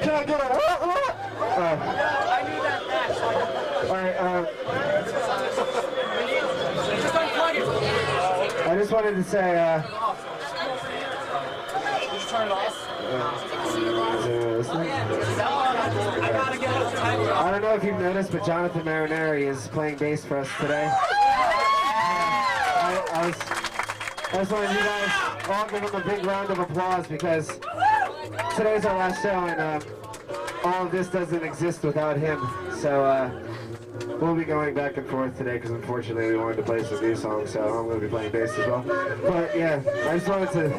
Can I get a what? I need that match. Alright, Just unplug it. I just wanted to say, Just turn it off. I don't know if you've noticed, but Jonathan Marinari is playing bass for us today. I just wanted you guys all give him a big round of applause because today's our last show and all of this doesn't exist without him. So we'll be going back and forth today because unfortunately we wanted to play some new songs, so I'm going to be playing bass as well. But yeah, I just wanted to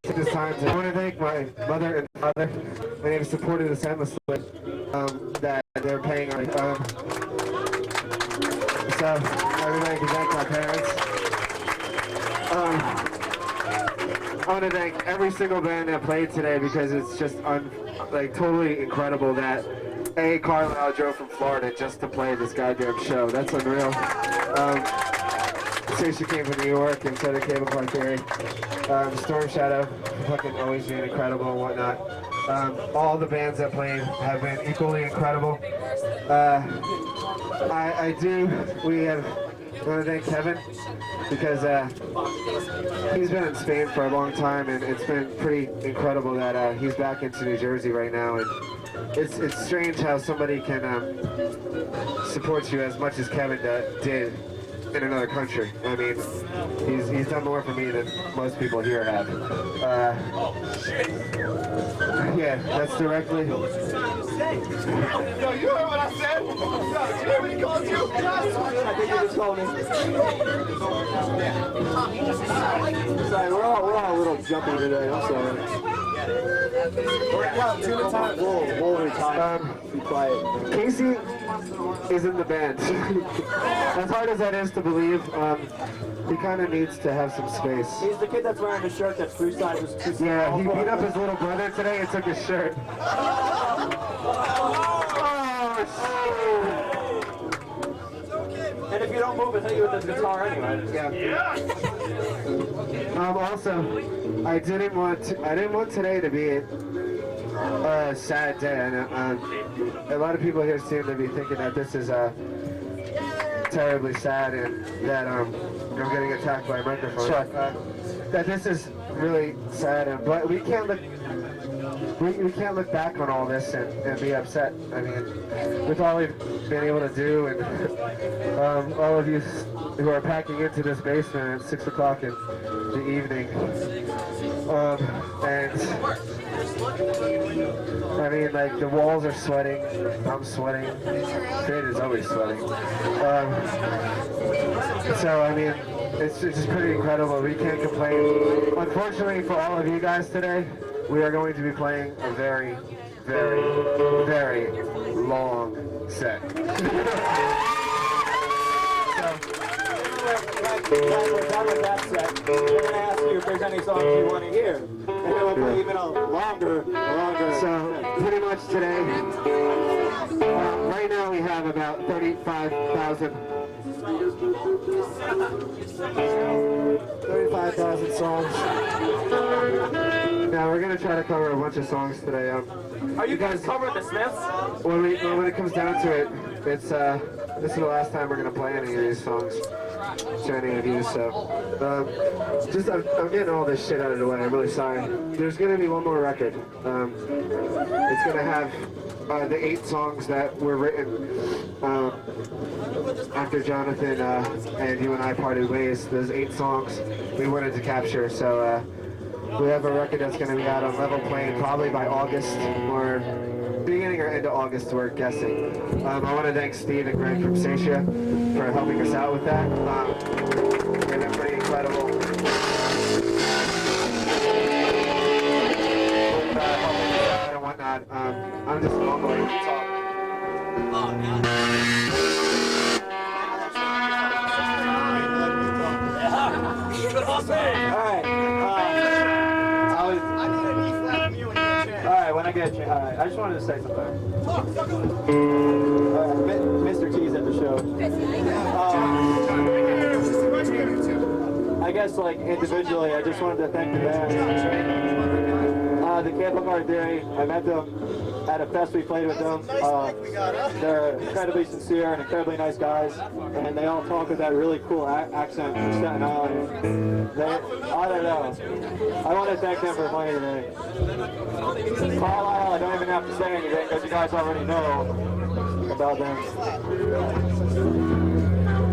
take this time to I want to thank my mother and father. My name is supported us endlessly. That they're paying our so everybody can thank my parents. I want to thank every single band that played today because it's just totally incredible that Carlisle drove from Florida just to play this goddamn show. That's unreal. Stacia came from New York and so did Cable Car Theory. Storm Shadow, fucking always being incredible and whatnot. All the bands that played have been equally incredible. I want to thank Kevin because he's been in Spain for a long time and it's been pretty incredible that he's back into New Jersey right now. And it's strange how somebody can support you as much as Kevin did in another country. I mean, he's done more for me than most people here have. Yeah, that's directly. Yo, you heard what I said? Yo, you hear what he called you? I think you just called me. Sorry, we're all a little jumpy today. I'm sorry. We'll retire. Be quiet. Casey is in the band. As hard as that is to believe, he kind of needs to have some space. He's the kid that's wearing the shirt that's free size. Yeah, he beat up his little brother today and took his shirt. And if you don't move, it'll hit you with the guitar anyway. Yeah. Also, I didn't want today to be a sad day. And a lot of people here seem to be thinking that this is terribly sad and that I'm getting attacked by a microphone. That this is really sad, but we can't look back on all this and be upset. I mean, with all we've been able to do and all of you who are packing into this basement at 6 o'clock in the evening. And I mean, like, the walls are sweating, I'm sweating, Fade is always sweating. So, I mean, it's just pretty incredible. We can't complain. Unfortunately for all of you guys today, we are going to be playing a very, very, very long set. We're done with that set. We're going to ask you if there's any songs you want to hear. And then we'll play even a longer So, pretty much today, right now we have about 35,000 songs. Now we're going to try to cover a bunch of songs today. Are you guys covering the Smiths? When it comes down to it, it's this is the last time we're going to play any of these songs to any of you, so I'm getting all this shit out of the way. I'm really sorry. There's going to be one more record. It's going to have the 8 songs that were written after Jonathan and you and I parted ways. Those 8 songs we wanted to capture, so we have a record that's going to be out on Level Plane probably by August or beginning or end of August, we're guessing. I want to thank Steve and Greg from Stacia for helping us out with that. They've been pretty incredible. Helping us out and whatnot. I'm just mumbling and talking. When I get you, I just wanted to say something. Mr. T's at the show. I guess, like, individually, I just wanted to thank the band. The Cable Car Theory, I met them at a fest we played with them. They're incredibly sincere and incredibly nice guys, and they all talk with that really cool accent from Staten Island. I don't know. I want to thank them for playing today. Carlisle, I don't even have to say anything because you guys already know about them.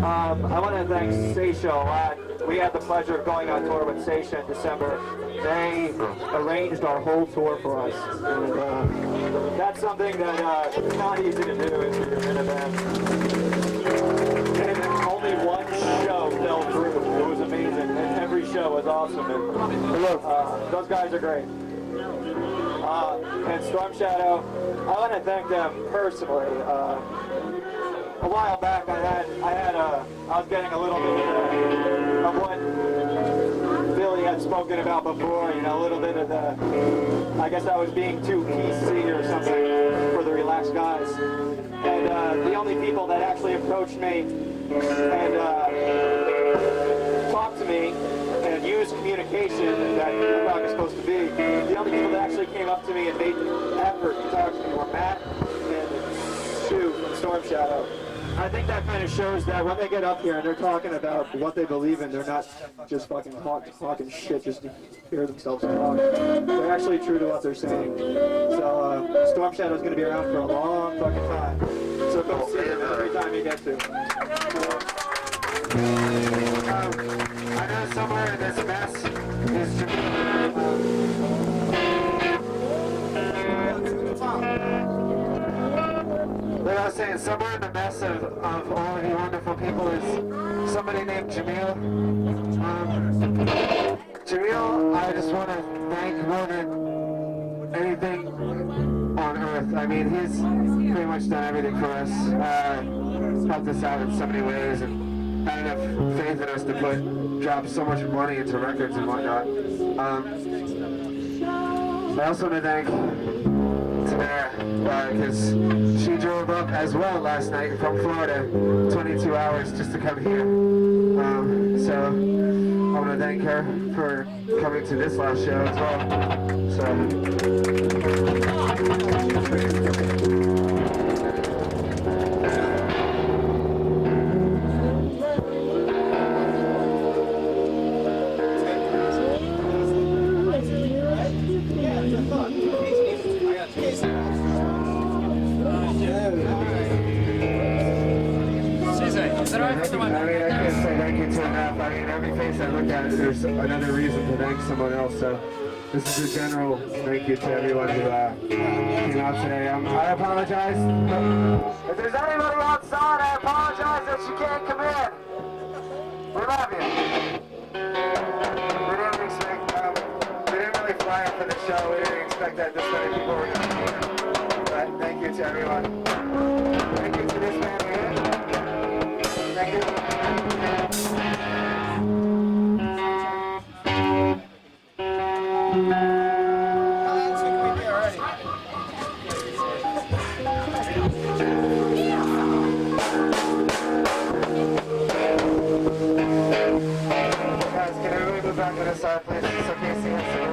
I want to thank Seisha a lot. We had the pleasure of going on tour with Seisha in December. They arranged our whole tour for us. And that's something that it's not easy to do if you're in a band. And only one show fell through. It was amazing. And every show was awesome. And those guys are great. And Storm Shadow, I want to thank them personally. A while back, I was getting a little bit of what Billy had spoken about before. You know, a little bit of the. I guess I was being too PC or something for the relaxed guys. And the only people that actually approached me and talked to me and used communication that I'm not supposed to be. The only people that actually came up to me and made an effort to talk to me were Matt and Stu from Storm Shadow. I think that kind of shows that when they get up here and they're talking about what they believe in, they're not just fucking talking shit just to hear themselves talk. They're actually true to what they're saying. So Storm Shadow's going to be around for a long fucking time. So go see them every time you get to. I know somewhere in this mess is like I was saying, somewhere in the mess of all of you wonderful people is somebody named Jamil. Jamil, I just want to thank more than anything on earth. I mean, he's pretty much done everything for us, helped us out in so many ways, and had enough faith in us to drop so much money into records and whatnot. I also want to thank Tamara, because she drove up as well last night from Florida, 22 hours just to come here. So I want to thank her for coming to this last show as well. There's another reason to thank someone else, so this is a general thank you to everyone who came out today. I apologize. If there's anybody outside, I apologize that you can't come in. We love you. We didn't really fly up for the show. We didn't expect that this many people were going to be here. But thank you to everyone. Thank you to this family here. Thank you. Back to the side, please. It's okay, see you soon.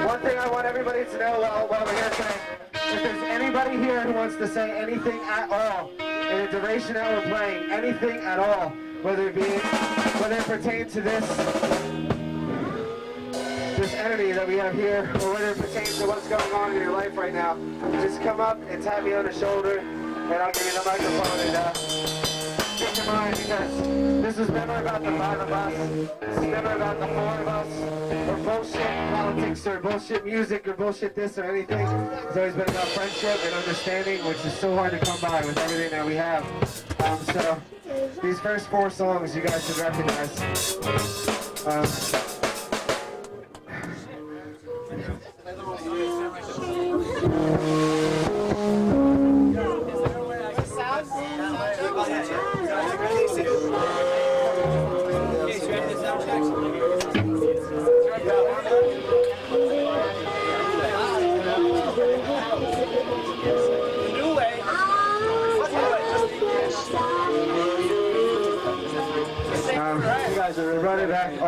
One thing I want everybody to know while we're here today, if there's anybody here who wants to say anything at all, in the duration that we're playing, anything at all, whether it pertains to this entity that we have here, or whether it pertains to what's going on in your life right now, just come up and tap me on the shoulder, and I'll give you the microphone and speak your mind, because this is never about the five of us, this is never about the four of us, or bullshit politics, or bullshit music, or bullshit this or anything. It's always been about friendship and understanding, which is so hard to come by with everything that we have. So, these first four songs you guys should recognize.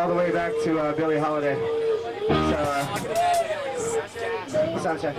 all the way back to Billie Holiday. So, sound check.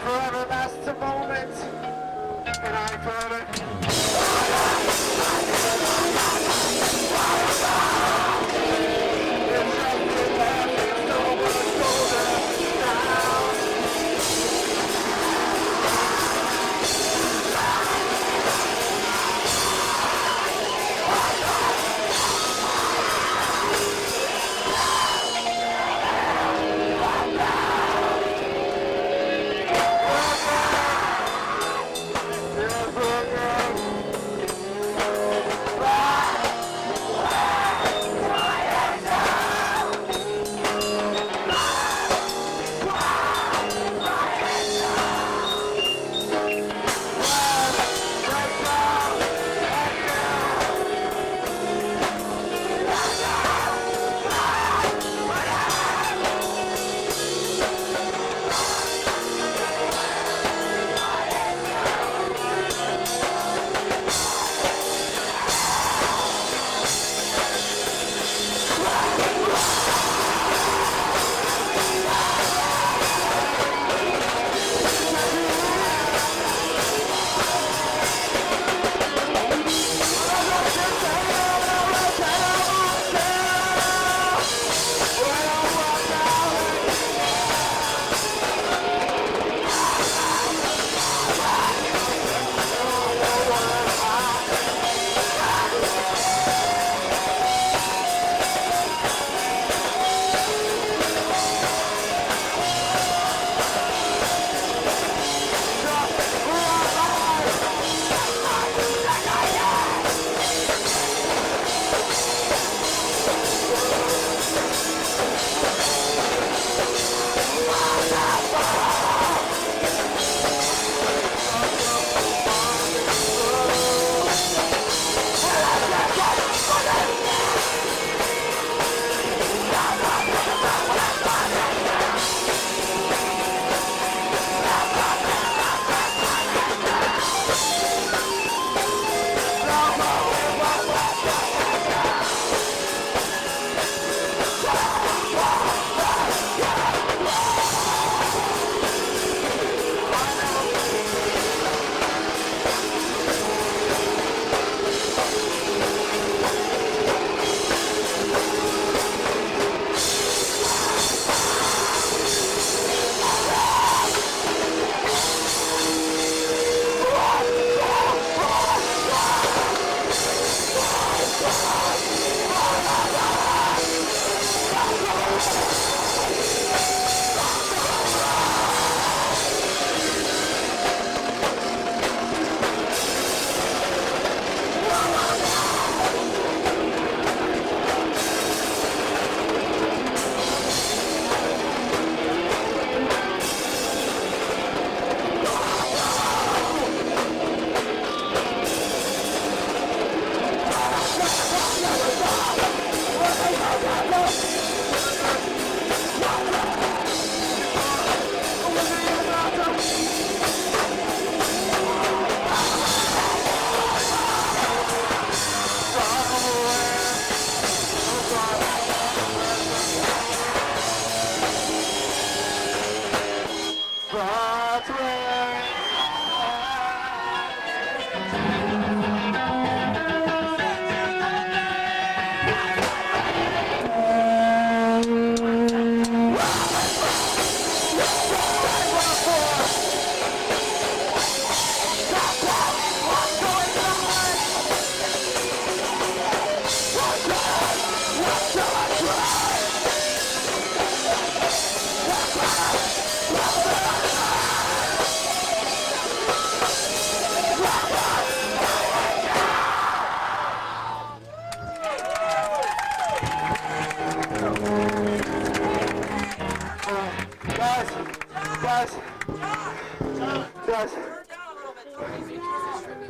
Forever lasts a moment, and I'm forever. Ah!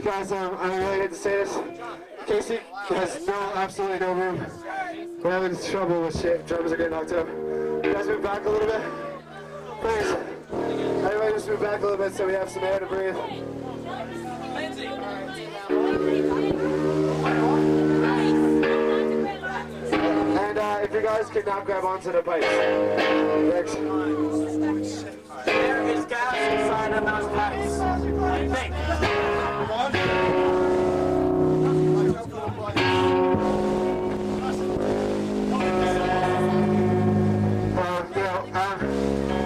Guys, I really hate to say this. Casey has absolutely no room. We're having trouble with shit. Drums are getting knocked up. You guys move back a little bit? Please. Everybody just move back a little bit so we have some air to breathe. And if you guys could now grab onto the pipes. Thanks. There is gas inside of those pipes. I think.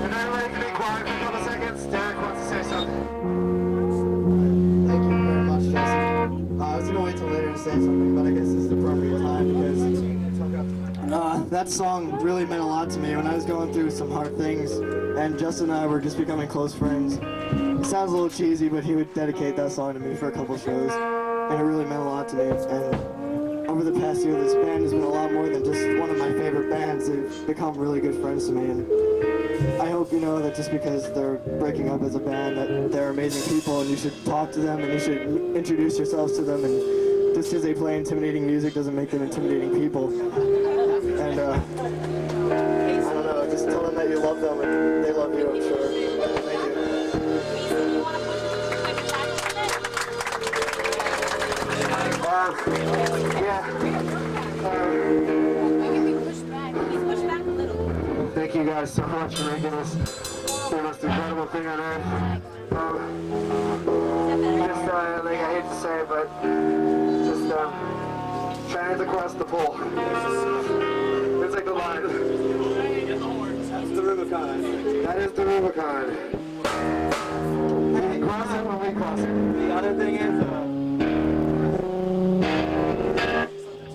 And everybody can be quiet for a couple seconds. Derek wants to say something. Thank you very much, Jesse. I was gonna wait till later to say something, but I guess this is the appropriate time because that song really meant a lot to me when I was going through some hard things, and Justin and I were just becoming close friends. It sounds a little cheesy, but he would dedicate that song to me for a couple shows, and it really meant a lot to me. And over the past year, this band has been a lot more than just one of my favorite bands. They've become really good friends to me, and I hope you know that just because they're breaking up as a band, that they're amazing people, and you should talk to them, and you should introduce yourselves to them, and just because they play intimidating music doesn't make them intimidating people. And I don't know, just tell them that you love them, and they love you, I'm sure. Thank you. Thank you guys so much for making us the most incredible thing on earth. Like I hate to say it, but just trying to cross the pole. It's like the line. That's the Rubicon. That is the Rubicon. We cross it when we cross it. The other thing is,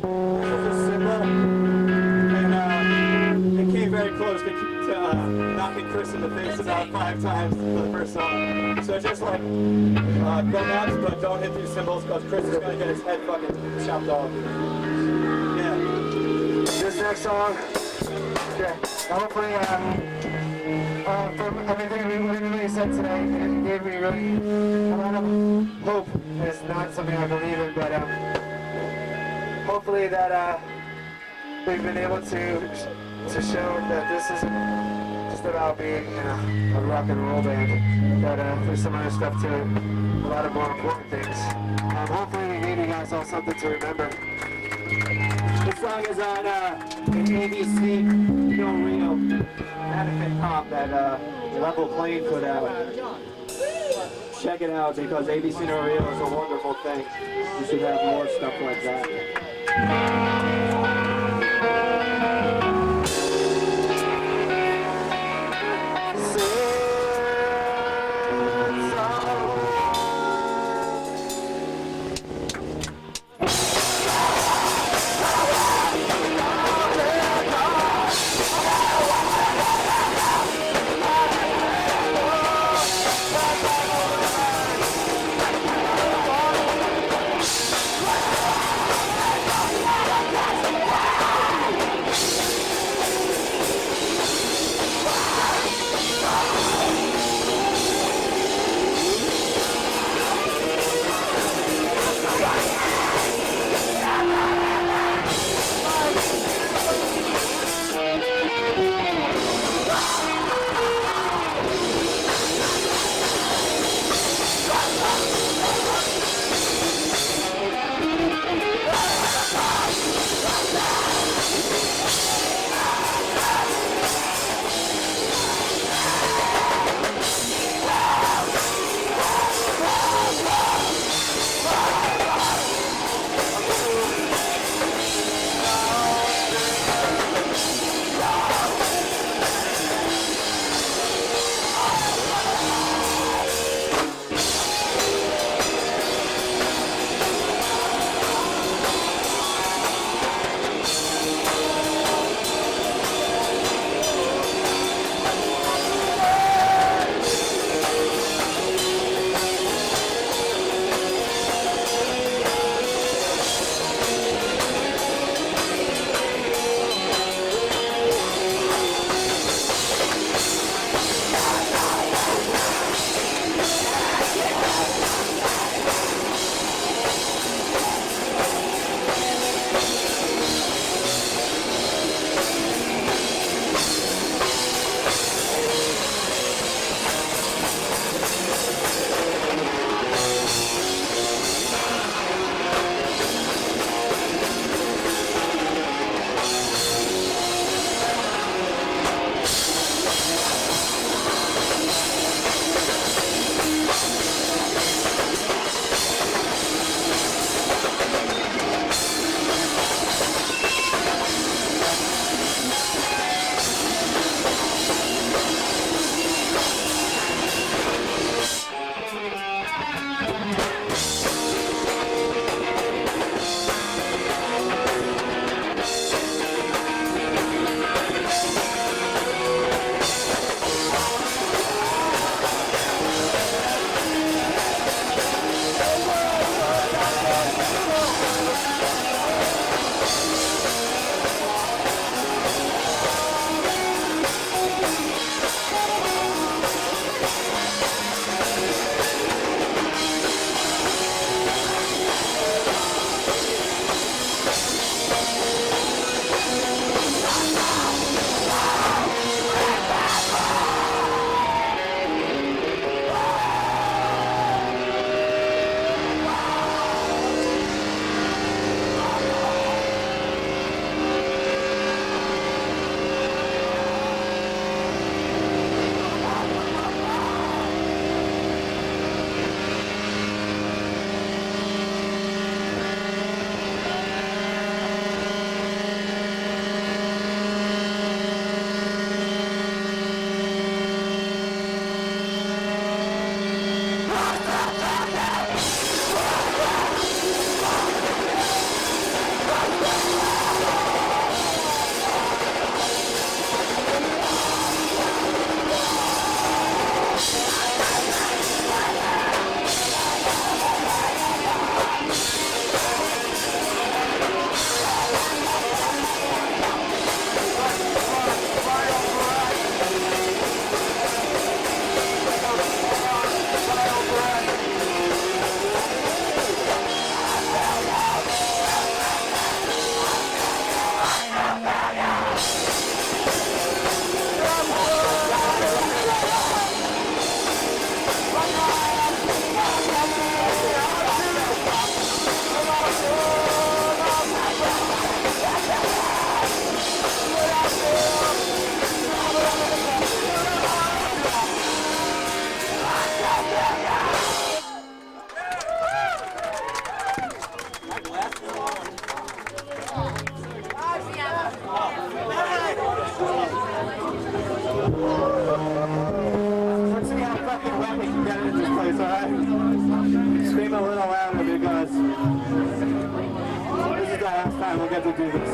there's a symbol, and it came very close to knocking Chris in the face about 5 times for the first song. So just like, go nuts, but don't hit these cymbals because Chris is gonna get his head fucking chopped off. Yeah. This next song, okay, hopefully, from everything we really said today, it gave me really a lot of hope. It's not something I believe in, but hopefully that we've been able to show that this isn't just about being a rock and roll band, that there's some other stuff to it, a lot of more important things. Hopefully we gave you guys all something to remember. This song is on an ABC Del Rio benefit comp that Level Plane put out. Check it out because ABC Del Rio is a wonderful thing. You should have more stuff like that. a little louder because this is the last time we'll get to do this.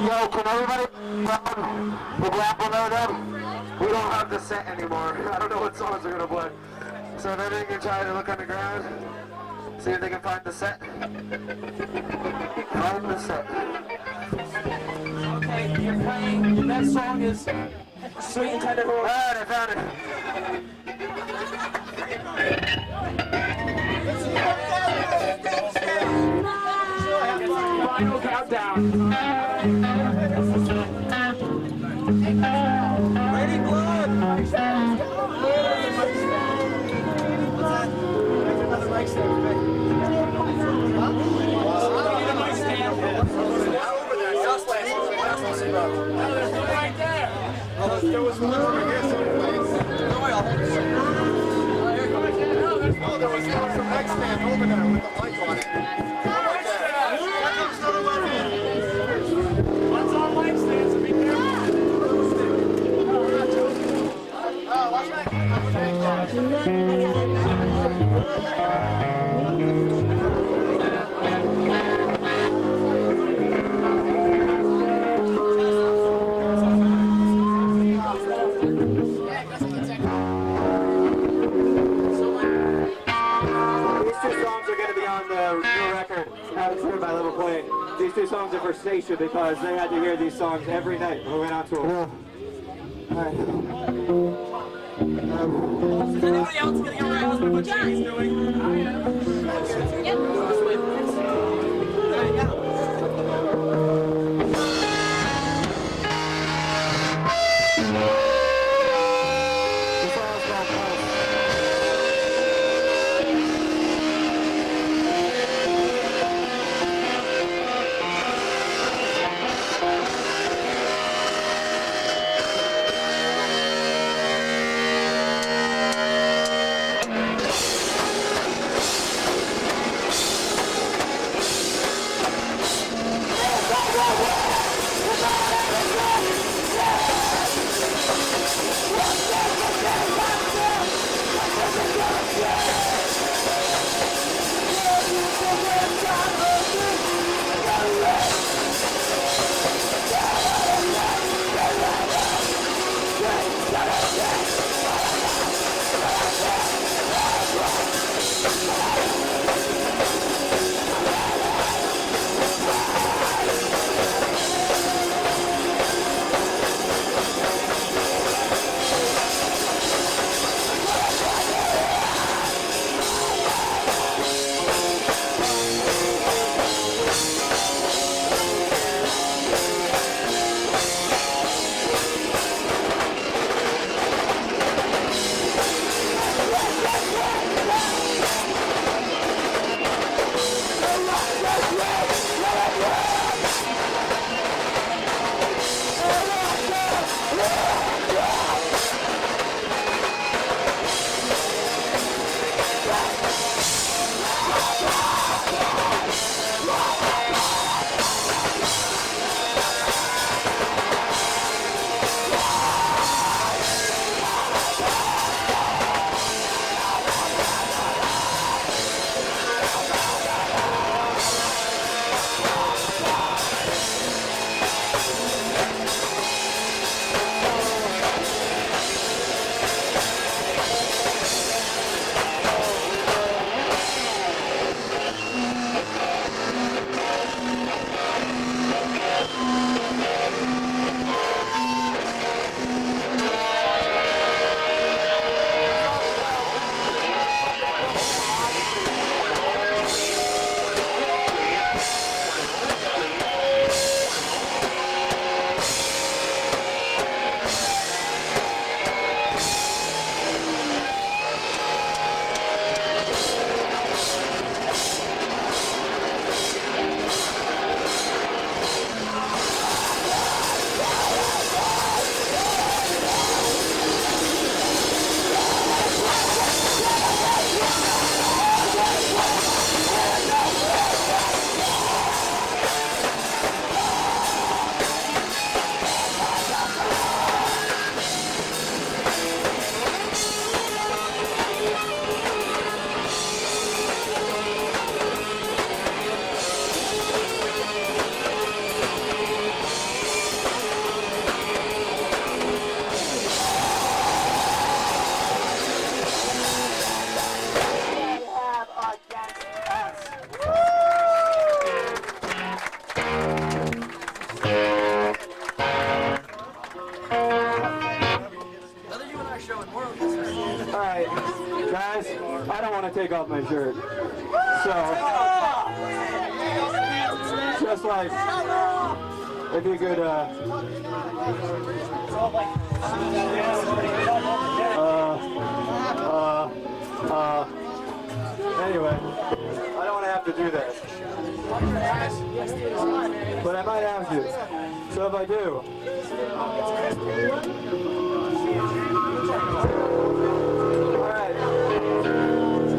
Yo, can everybody the grapple note up? We don't have the set anymore. I don't know what songs we're gonna play. So if anyone can try to look on the ground, see if they can find the set. Find the set. Okay, you're playing. Your next song is Sweet and Tender. Alright, I found it. Final countdown. Ready, blood. Another mic stand. Right there. There was one over here, so no, there was one from mic stand over there with the mic on it. What's on mic stands? So be careful. These two songs are for Stacia because they had to hear these songs every night when we went on tour. Is anybody else getting around what Jerry's doing? I am. Yep. Alright, guys, I don't want to take off my shirt. So, just like, if you could, anyway, I don't want to have to do that. But I might have to. So if I do, alright.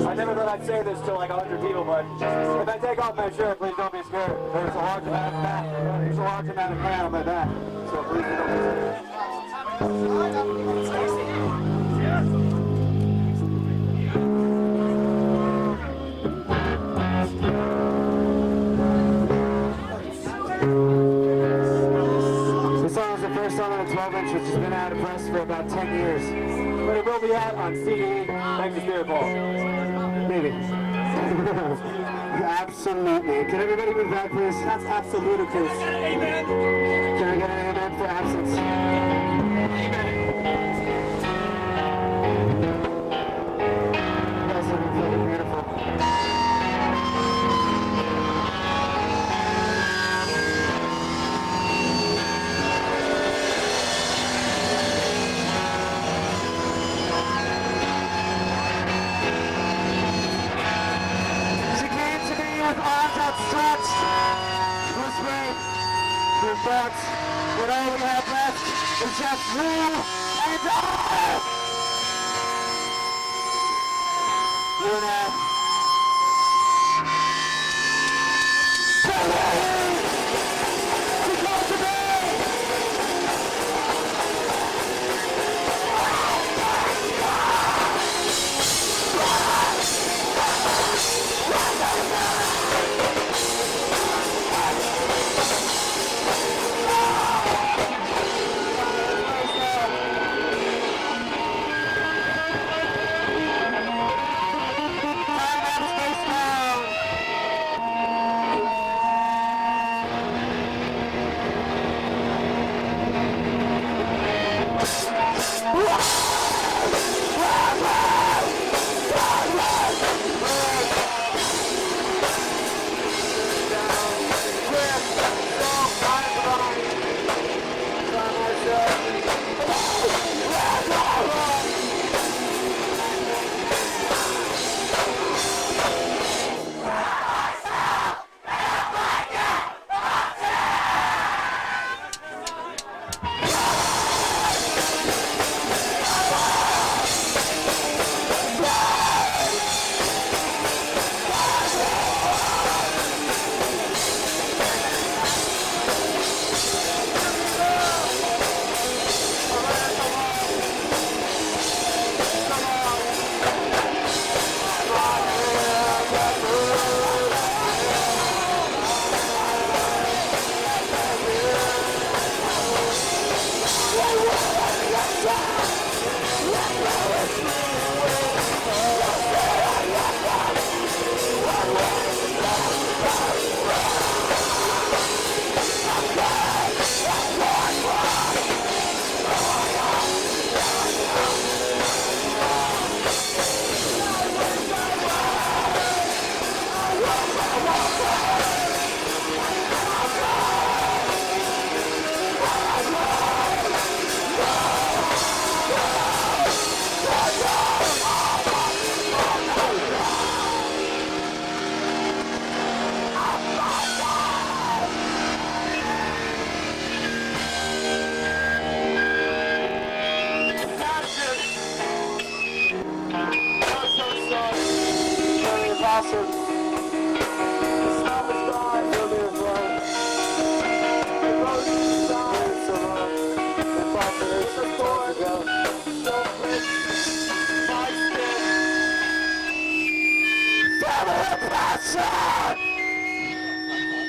I never thought I'd say this to like 100 people, but if I take off my shirt, please don't be scared. There's a large amount of fat. There's a large amount of fat on my back. So please don't be scared. This song is the first song on a 12-inch, which has been out of press for about 10 years. But it will be out on CD, thanks to Spirit Ball. Maybe. Absolutely. Can everybody move back, please? That's absolute ludicrous. Can I get an amen for absence? You guys look fucking beautiful. With arms outstretched, whispering through thoughts that all we have left is just you and I. You and I.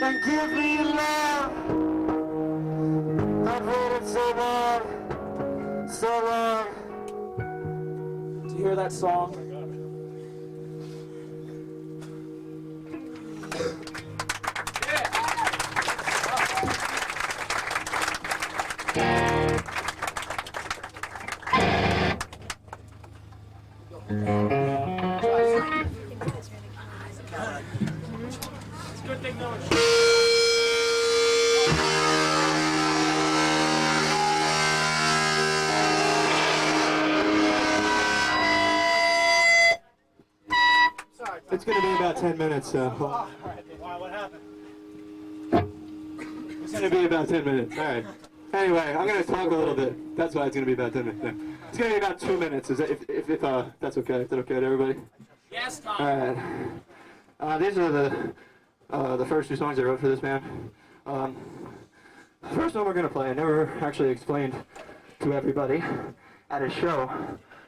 And give me love. I've waited so long, so long. Do you hear that song? It's going to be about 10 minutes, so. What happened? It's going to be about 10 minutes. All right. Anyway, I'm going to talk a little bit. That's why it's going to be about 10 minutes. No. It's going to be about 2 minutes. Is that, if that's okay? Is that okay to everybody? Yes, Tom. All right. These are the first two songs I wrote for this band. The first one we're going to play, I never actually explained to everybody at a show.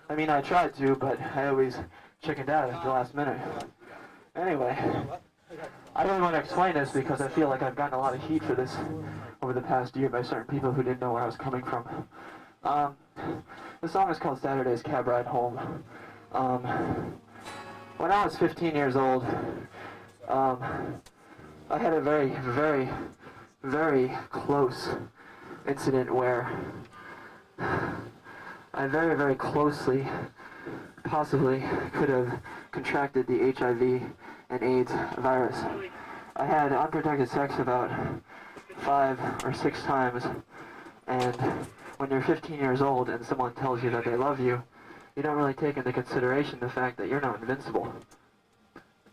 I mean, I tried to, but I always chickened out at the last minute. Anyway, I really want to explain this because I feel like I've gotten a lot of heat for this over the past year by certain people who didn't know where I was coming from. The song is called Saturday's Cab Ride Home. When I was 15 years old, I had a very, very, very close incident where I very, very closely possibly could have contracted the HIV and AIDS virus. I had unprotected sex about 5 or 6 times, and when you're 15 years old and someone tells you that they love you, you don't really take into consideration the fact that you're not invincible.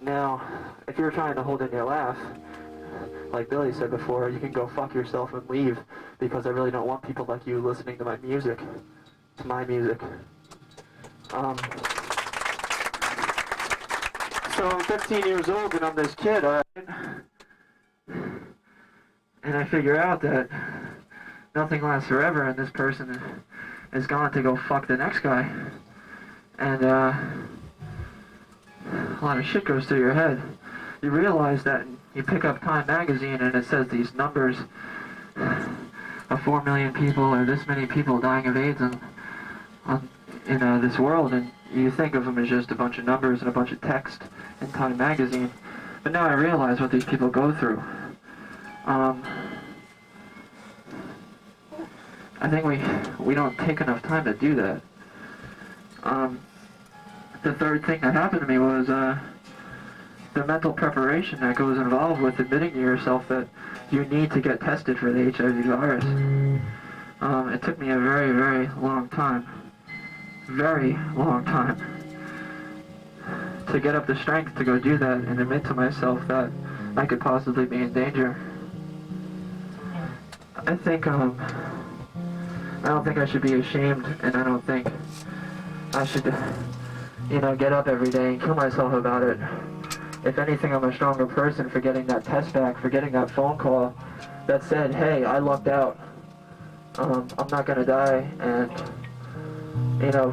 Now, if you're trying to hold in your laugh, like Billy said before, you can go fuck yourself and leave, because I really don't want people like you listening to my music. To my music. So I'm 15 years old and I'm this kid, alright? And I figure out that nothing lasts forever and this person is gone to go fuck the next guy. And a lot of shit goes through your head. You realize that you pick up Time magazine and it says these numbers of 4 million people or this many people dying of AIDS in this world, and you think of them as just a bunch of numbers and a bunch of text in Time magazine. But now I realize what these people go through. I think we don't take enough time to do that. The third thing that happened to me was the mental preparation that goes involved with admitting to yourself that you need to get tested for the HIV virus. It took me a very, very long time to get up the strength to go do that and admit to myself that I could possibly be in danger. I think, I don't think I should be ashamed, and I don't think I should, get up every day and kill myself about it. If anything, I'm a stronger person for getting that test back, for getting that phone call that said, hey, I lucked out. I'm not gonna die, and,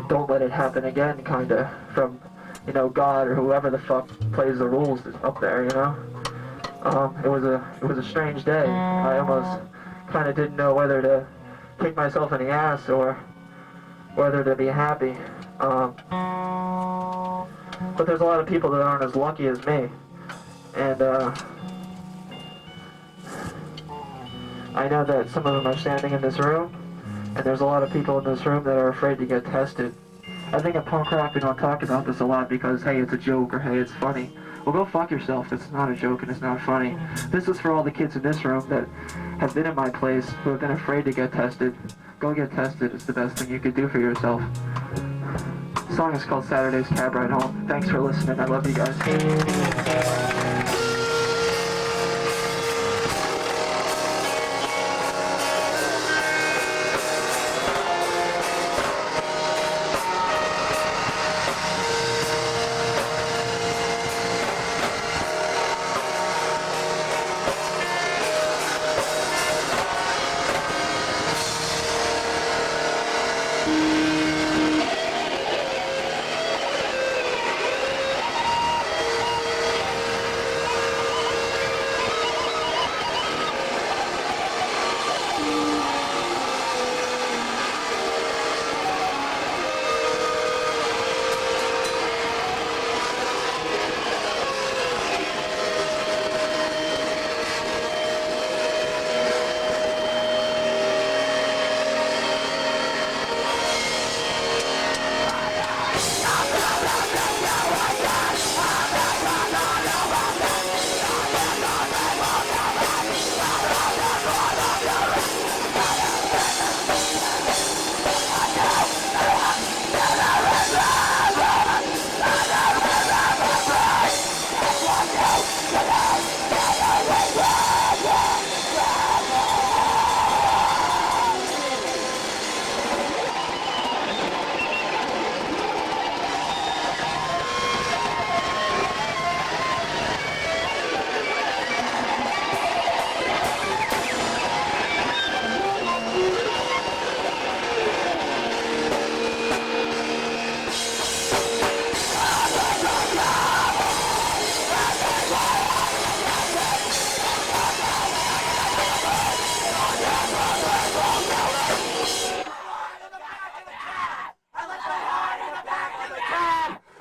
don't let it happen again, kinda, from, God or whoever the fuck plays the rules up there, It was a strange day. I almost kinda didn't know whether to kick myself in the ass or whether to be happy. But there's a lot of people that aren't as lucky as me, and I know that some of them are standing in this room, and there's a lot of people in this room that are afraid to get tested. I think at punk rock we don't talk about this a lot because, hey, it's a joke, or hey, it's funny. Well, go fuck yourself. It's not a joke and it's not funny. This is for all the kids in this room that have been in my place, who have been afraid to get tested. Go get tested. It's the best thing you could do for yourself. The song is called Saturday's Cab Ride Home. Thanks for listening. I love you guys.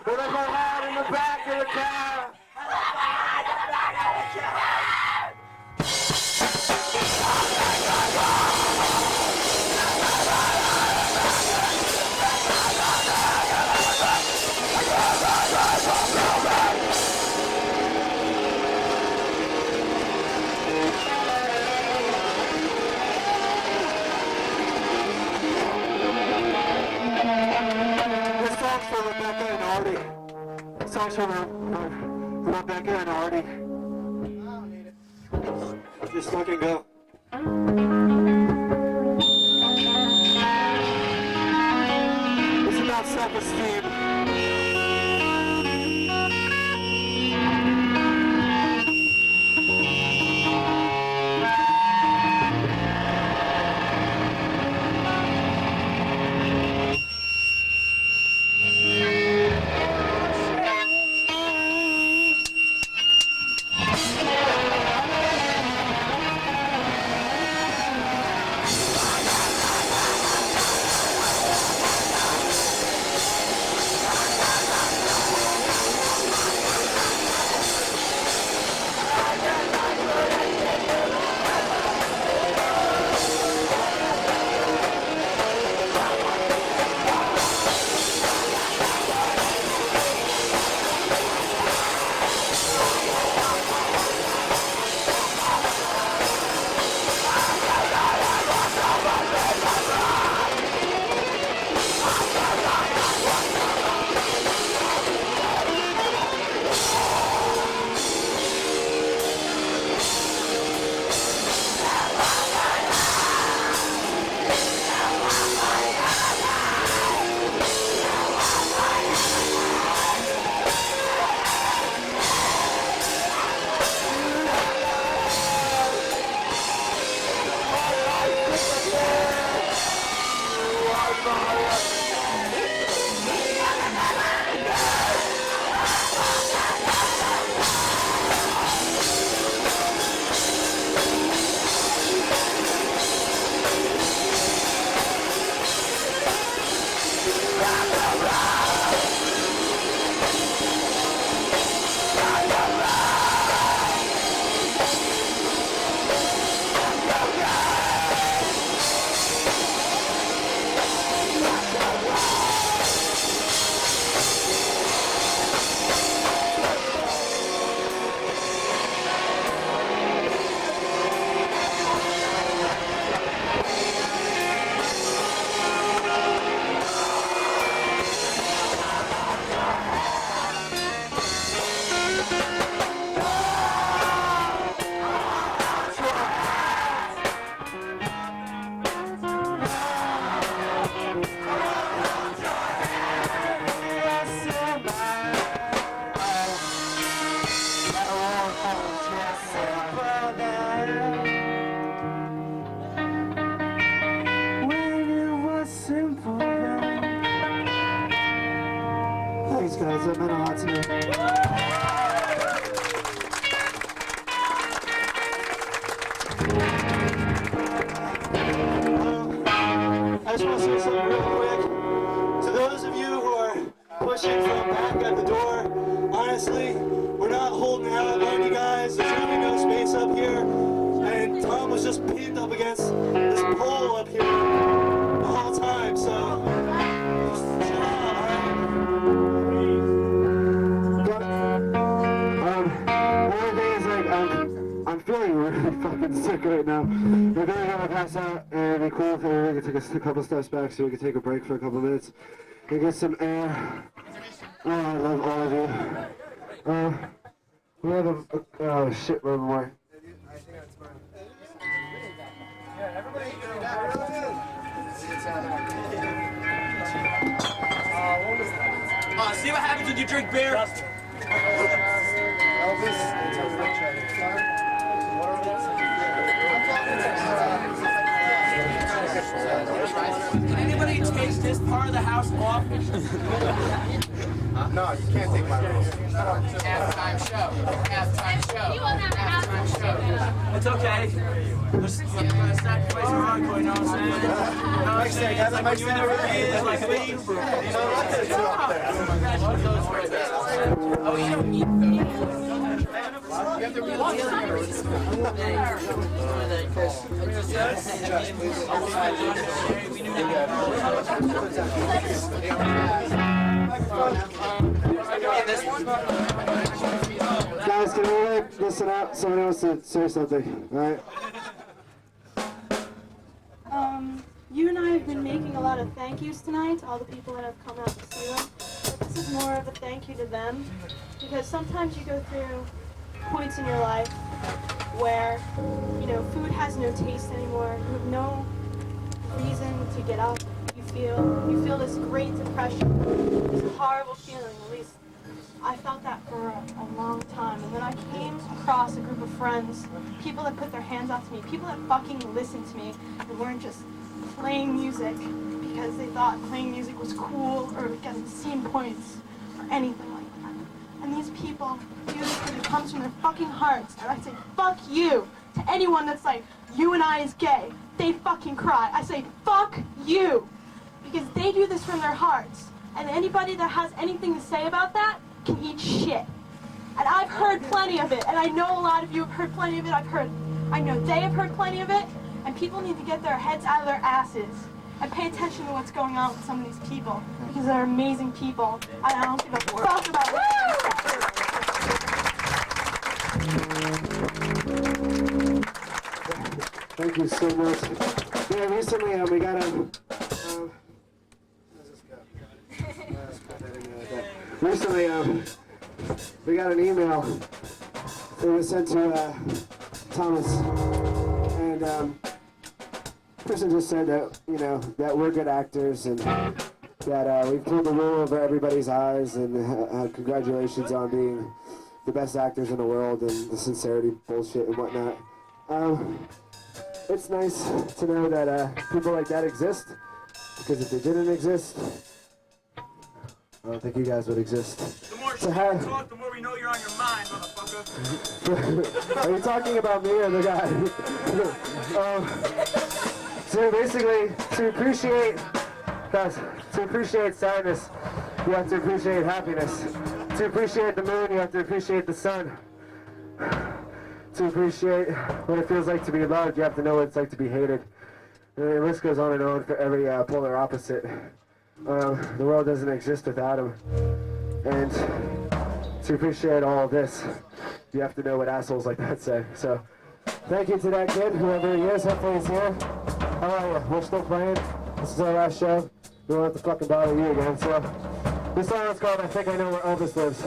With a hat in the back of the car. This song's for Rebecca and Artie. This song's for Rebecca and Artie. Just fucking go. It's about self-esteem. Thanks guys, that meant a lot to me. I just want to say something real quick. To those of you who are pushing from back at the door, honestly, we're not holding out on you guys. There's really no space up here. And Tom was just pinned up against this pole up here the whole time, so just chill out, alright? One thing is like, I'm feeling really fucking sick right now. We're gonna pass out, and it'd be cool if we could take a couple steps back so we could take a break for a couple minutes and get some air. Oh, I love all of you. We have a shitload more. See what happens when you drink beer? Can anybody take this part of the house off? No, you can't take my rules. Halftime show. Halftime show. It's okay. Let's not play some hardcore, you know what I'm saying? You know what I'm saying? It's like when you in the reviews, like me. Congratulations. Oh, you don't need those. You have the real deal This one? Guys, can we like listen up? Somebody wants to say something, alright? You and I have been making a lot of thank yous tonight to all the people that have come out to see them. But this is more of a thank you to them, because sometimes you go through points in your life where, you know, food has no taste anymore. You have no reason to get up. You feel this great depression, this horrible feeling. At least I felt that for a long time. And then I came across a group of friends, people that put their hands out to me, people that fucking listened to me and weren't just playing music because they thought playing music was cool or getting scene points or anything like that. And these people do this because it comes from their fucking hearts. And I say, fuck you to anyone that's like, you and I is gay. They fucking cry. I say, fuck you. Because they do this from their hearts. And anybody that has anything to say about that can eat shit. And I've heard plenty of it. And I know a lot of you have heard plenty of it. I know they have heard plenty of it. And people need to get their heads out of their asses and pay attention to what's going on with some of these people, because they're amazing people. And I don't give a fuck about what. Thank you so much. Yeah, recently we got a. Recently, we got an email that was sent to Thomas, and the person just said that, you know, that we're good actors and that we've pulled the wool over everybody's eyes, and congratulations on being the best actors in the world and the sincerity bullshit and whatnot. It's nice to know that people like that exist, because if they didn't exist, I don't think you guys would exist. The more shit you talk, the more we know you're on your mind, motherfucker. Are you talking about me or the guy? So basically, to appreciate sadness, you have to appreciate happiness. To appreciate the moon, you have to appreciate the sun. To appreciate what it feels like to be loved, you have to know what it's like to be hated. And the list goes on and on for every polar opposite. The world doesn't exist without them. And to appreciate all of this, you have to know what assholes like that say. So, thank you to that kid, whoever he is. Hopefully he's here. How are you? We're still playing. This is our last show. We won't have to fucking bother you again. So, this song is called I Think I Know Where Elvis Lives.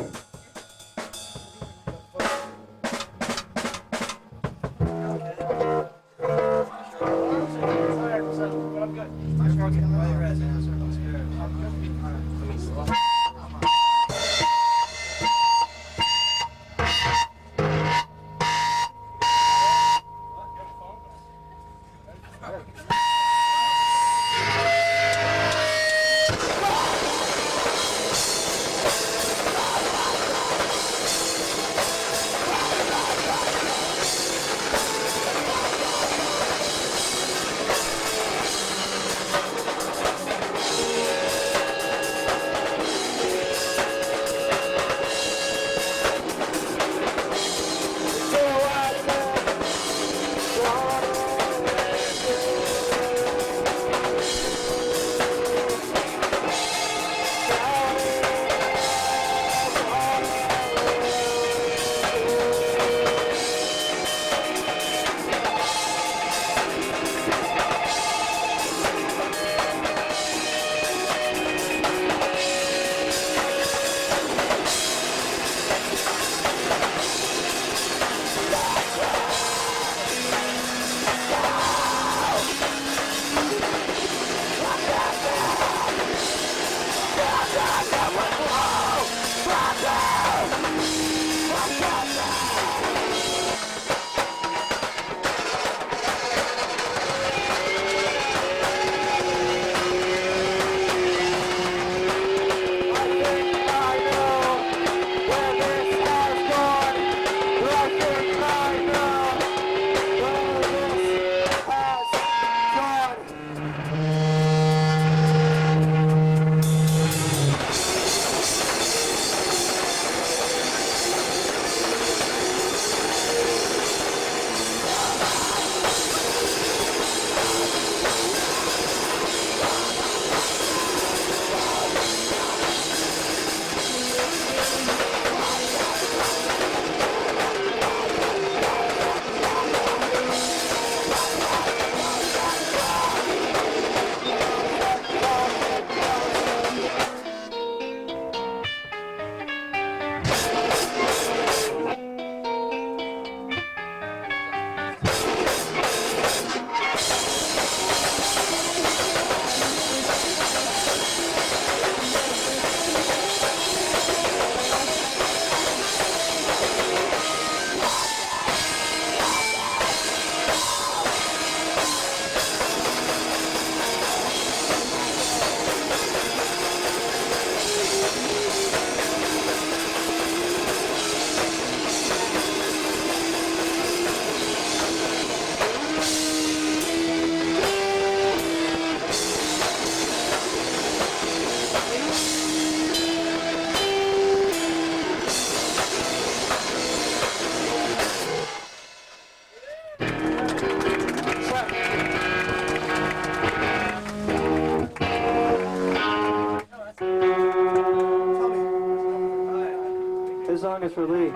This song is for Lee.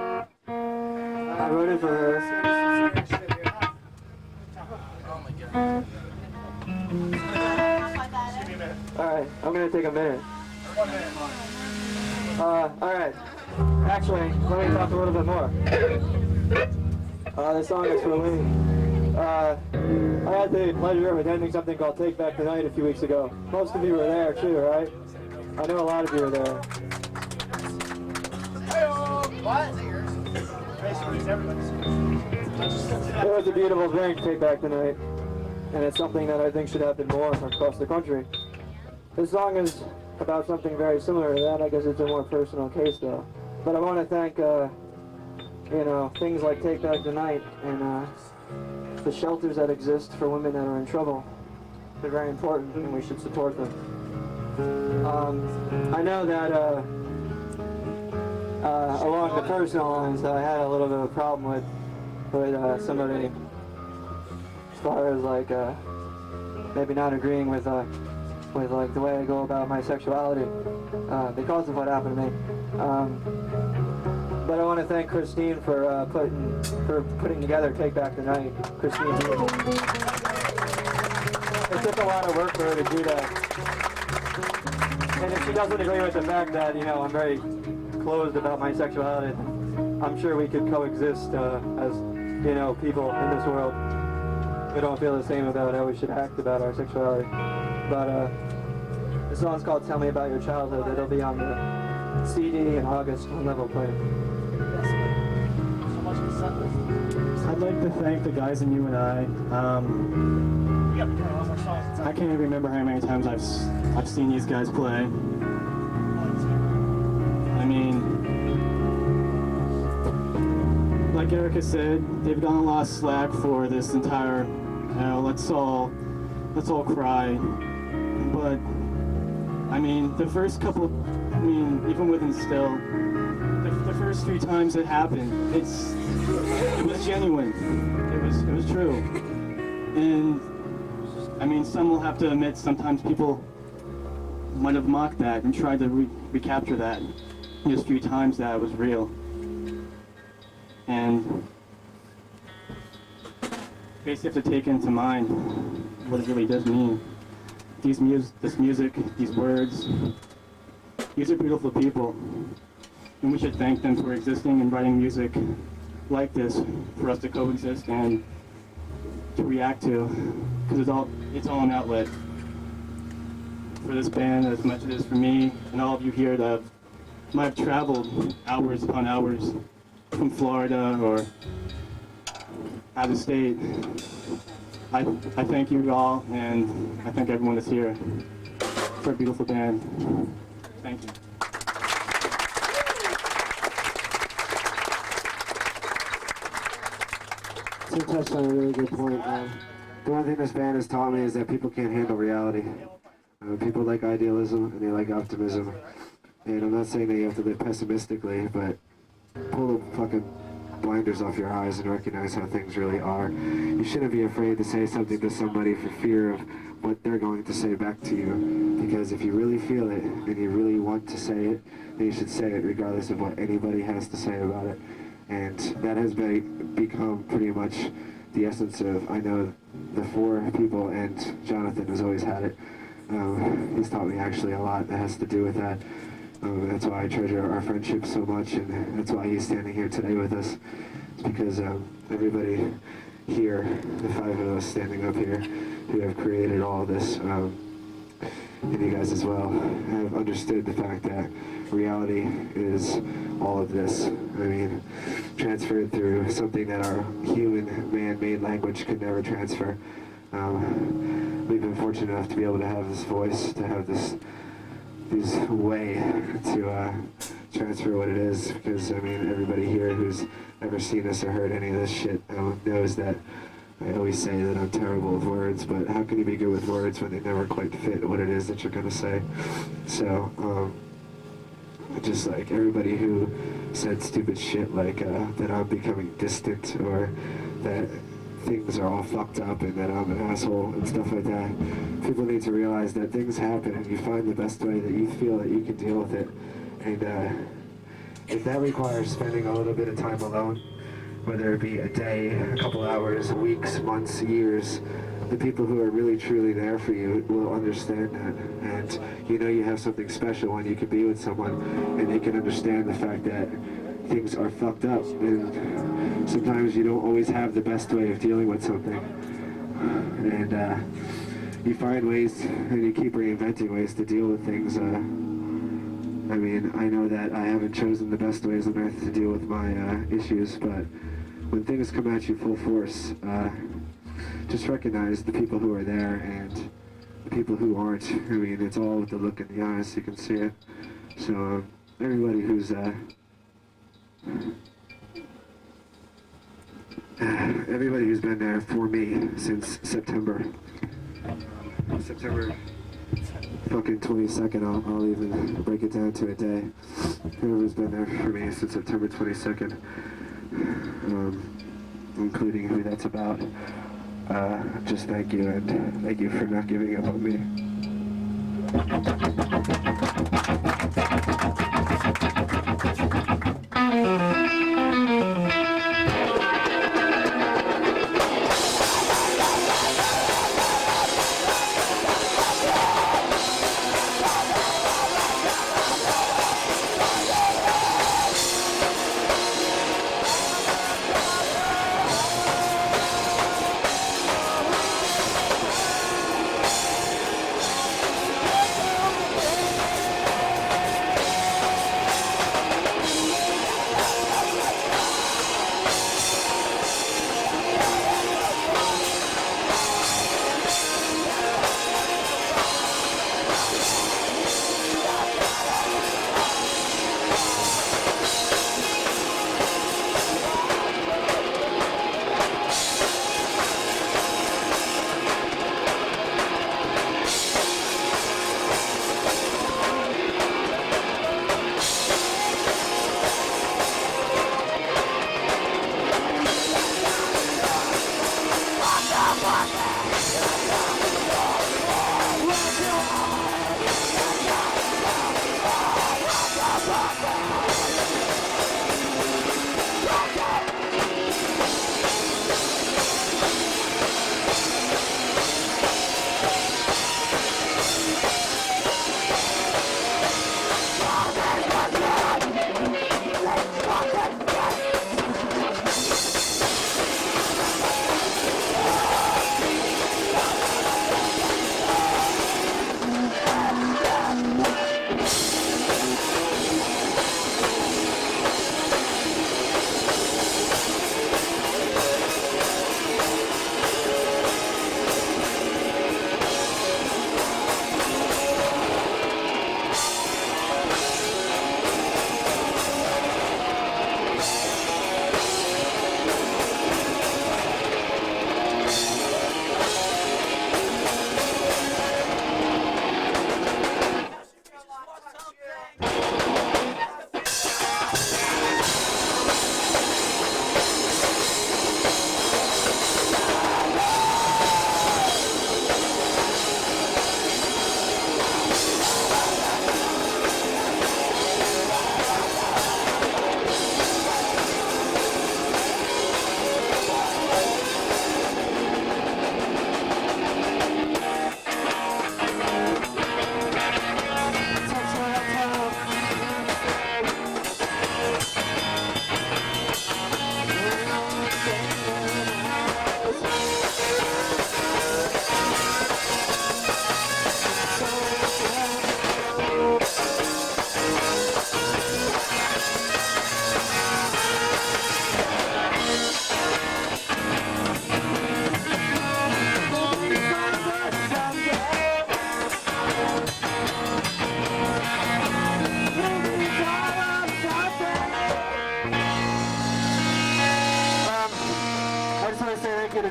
I wrote it for her. Alright, I'm gonna take a minute. Alright. Actually, let me talk a little bit more. This song is for Lee. I had the pleasure of attending something called Take Back the Night a few weeks ago. Most of you were there too, right? I know a lot of you were there. It was a beautiful thing to take back the night, and it's something that I think should happen more across the country. This song is about something very similar to that. I guess it's a more personal case though. But I want to thank, things like Take Back the Night and the shelters that exist for women that are in trouble. They're very important, and we should support them. I know that along the personal lines, I had a little bit of a problem with somebody as far as like maybe not agreeing with like the way I go about my sexuality because of what happened to me. But I want to thank Christine for putting together Take Back the Night. Christine, it took a lot of work for her to do that. And if she doesn't agree with the fact that I'm very closed about my sexuality, I'm sure we could coexist as people in this world. We don't feel the same about how we should act about our sexuality. But the song's called Tell Me About Your Childhood. It'll be on the CD in August on Level Play. I'd like to thank the guys in U&I. I can't even remember how many times I've seen these guys play. I mean, like Erica said, they've gotten a lot of slack for this entire, let's all cry. But I mean, the first couple, even within still, the first few times it happened, it was genuine. It was true. And I mean, some will have to admit sometimes people might have mocked that and tried to recapture that just a few times that it was real. And basically have to take into mind what it really does mean. This music, these words, these are beautiful people. And we should thank them for existing and writing music like this for us to coexist and to react to, because it's all an outlet for this band as much as it is for me and all of you here that might have traveled hours upon hours from Florida or out of state. I thank you all, and I thank everyone that's here for a beautiful band. Thank you. So you touched on a really good point. The one thing this band has taught me is that people can't handle reality. People like idealism and they like optimism. And I'm not saying that you have to live pessimistically, but pull the fucking blinders off your eyes and recognize how things really are. You shouldn't be afraid to say something to somebody for fear of what they're going to say back to you. Because if you really feel it and you really want to say it, then you should say it regardless of what anybody has to say about it. And that has become pretty much the essence of, I know, the four people, and Jonathan has always had it. He's taught me actually a lot that has to do with that. That's why I treasure our friendship so much, and that's why he's standing here today with us. It's because everybody here, the five of us standing up here, who have created all this, and you guys as well, have understood the fact that reality is all of this. I mean, transferred through something that our human man-made language could never transfer. We've been fortunate enough to be able to have this voice, to have this way to transfer what it is, because I mean, everybody here who's ever seen us or heard any of this shit knows that I always say that I'm terrible with words, but how can you be good with words when they never quite fit what it is that you're gonna say? So, just like everybody who said stupid shit like that I'm becoming distant, or that things are all fucked up and that I'm an asshole and stuff like that. People need to realize that things happen and you find the best way that you feel that you can deal with it. And if that requires spending a little bit of time alone, whether it be a day, a couple hours, weeks, months, years, the people who are really truly there for you will understand that. And you know you have something special when you can be with someone and they can understand the fact that things are fucked up, and sometimes you don't always have the best way of dealing with something. And you find ways and you keep reinventing ways to deal with things. I mean, I know that I haven't chosen the best ways on earth to deal with my issues, but when things come at you full force, just recognize the people who are there and the people who aren't. I mean, it's all with the look in the eyes, you can see it. So everybody who's been there for me since September fucking 22nd, I'll even break it down to a day. Whoever's been there for me since September 22nd, including who that's about, just thank you, and thank you for not giving up on me.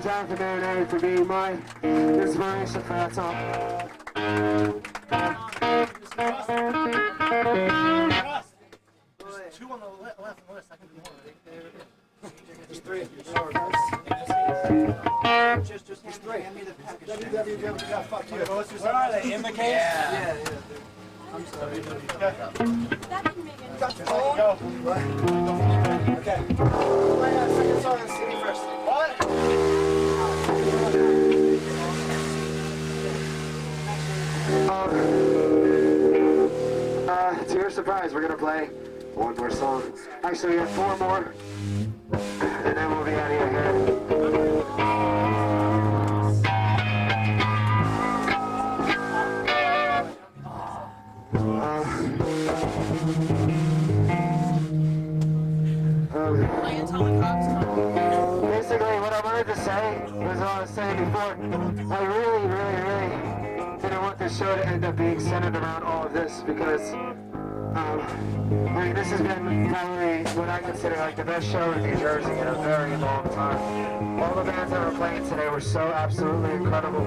Jonathan Marinelli for being my inspiration for that song. Two on the left and the left, I can do more. There's three. Just there's three. Fuck you. Where are they? In the case? Yeah. I'm sorry. That didn't make any sense. Go. Okay. Play that second song on the CD first. What? To your surprise, we're gonna play one more song. Actually, we have 4 more, and then we'll be out of here. Basically, what I wanted to say was what I was saying before. I really didn't want this show to end up being centered around all of this because, I mean, this has been probably what I consider like the best show in New Jersey in a very long time. All the bands that were playing today were so absolutely incredible.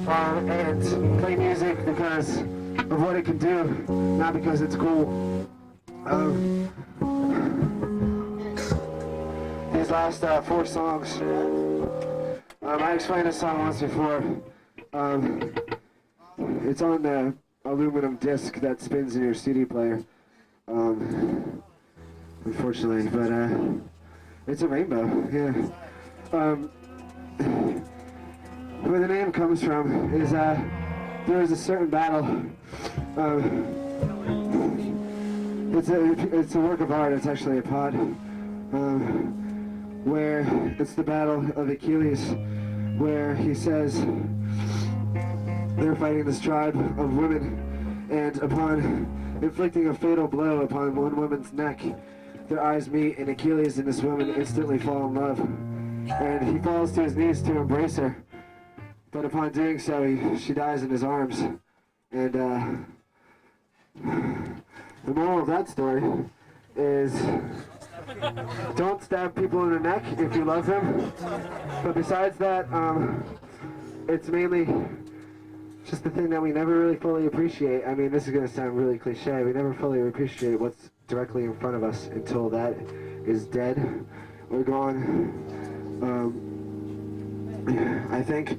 And play music because of what it can do, not because it's cool. These last 4 songs, I explained this song once before. It's on the aluminum disc that spins in your CD player, unfortunately, but it's a rainbow, yeah. Where the name comes from is there was a certain battle. It's a work of art. It's actually a pod. Where it's the battle of Achilles, where he says they're fighting this tribe of women, and upon inflicting a fatal blow upon one woman's neck, their eyes meet, and Achilles and this woman instantly fall in love. And he falls to his knees to embrace her, but upon doing so, she dies in his arms. And the moral of that story is don't stab people in the neck if you love them. But besides that, it's mainly just the thing that we never really fully appreciate. I mean, this is going to sound really cliche. We never fully appreciate what's directly in front of us until that is dead or gone. I think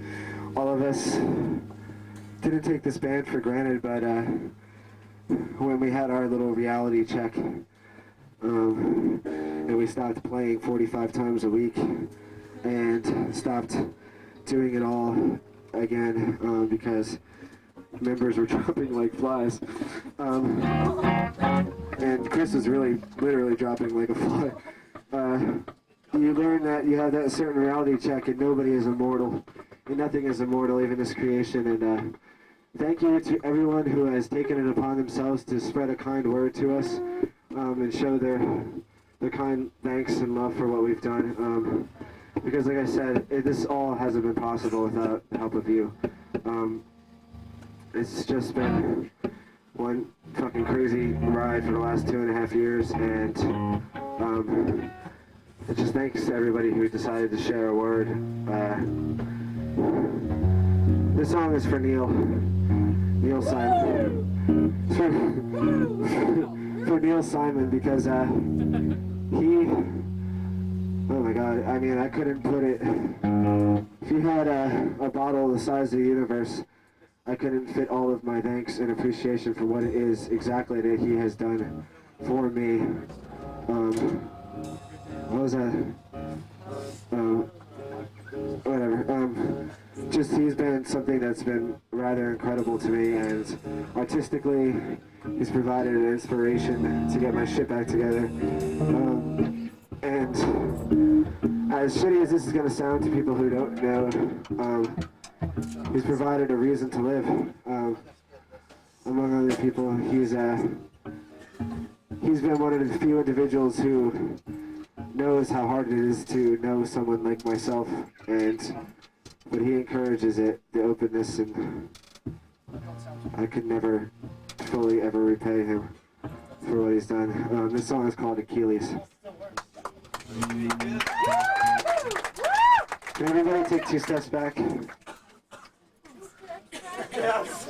all of us didn't take this band for granted, but when we had our little reality check, and we stopped playing 45 times a week and stopped doing it all again because members were dropping like flies. And Chris was literally dropping like a fly. You learn that you have that certain reality check and nobody is immortal. And nothing is immortal, even this creation. And thank you to everyone who has taken it upon themselves to spread a kind word to us. And show their kind thanks and love for what we've done. Because like I said, this all hasn't been possible without the help of you. It's just been one fucking crazy ride for the last 2.5 years, and it just thanks to everybody who decided to share a word. This song is for Neil Simon. It's for Neil Simon because oh my god, I mean, I couldn't put it. If you had a bottle the size of the universe, I couldn't fit all of my thanks and appreciation for what it is exactly that he has done for me. What was that? Whatever. Just he's been something that's been rather incredible to me, and artistically, he's provided an inspiration to get my shit back together. And as shitty as this is going to sound to people who don't know, he's provided a reason to live. Among other people, he's been one of the few individuals who knows how hard it is to know someone like myself, but he encourages it, the openness, and I could never fully ever repay him for what he's done. This song is called Achilles. Can everybody take 2 steps back? Yes.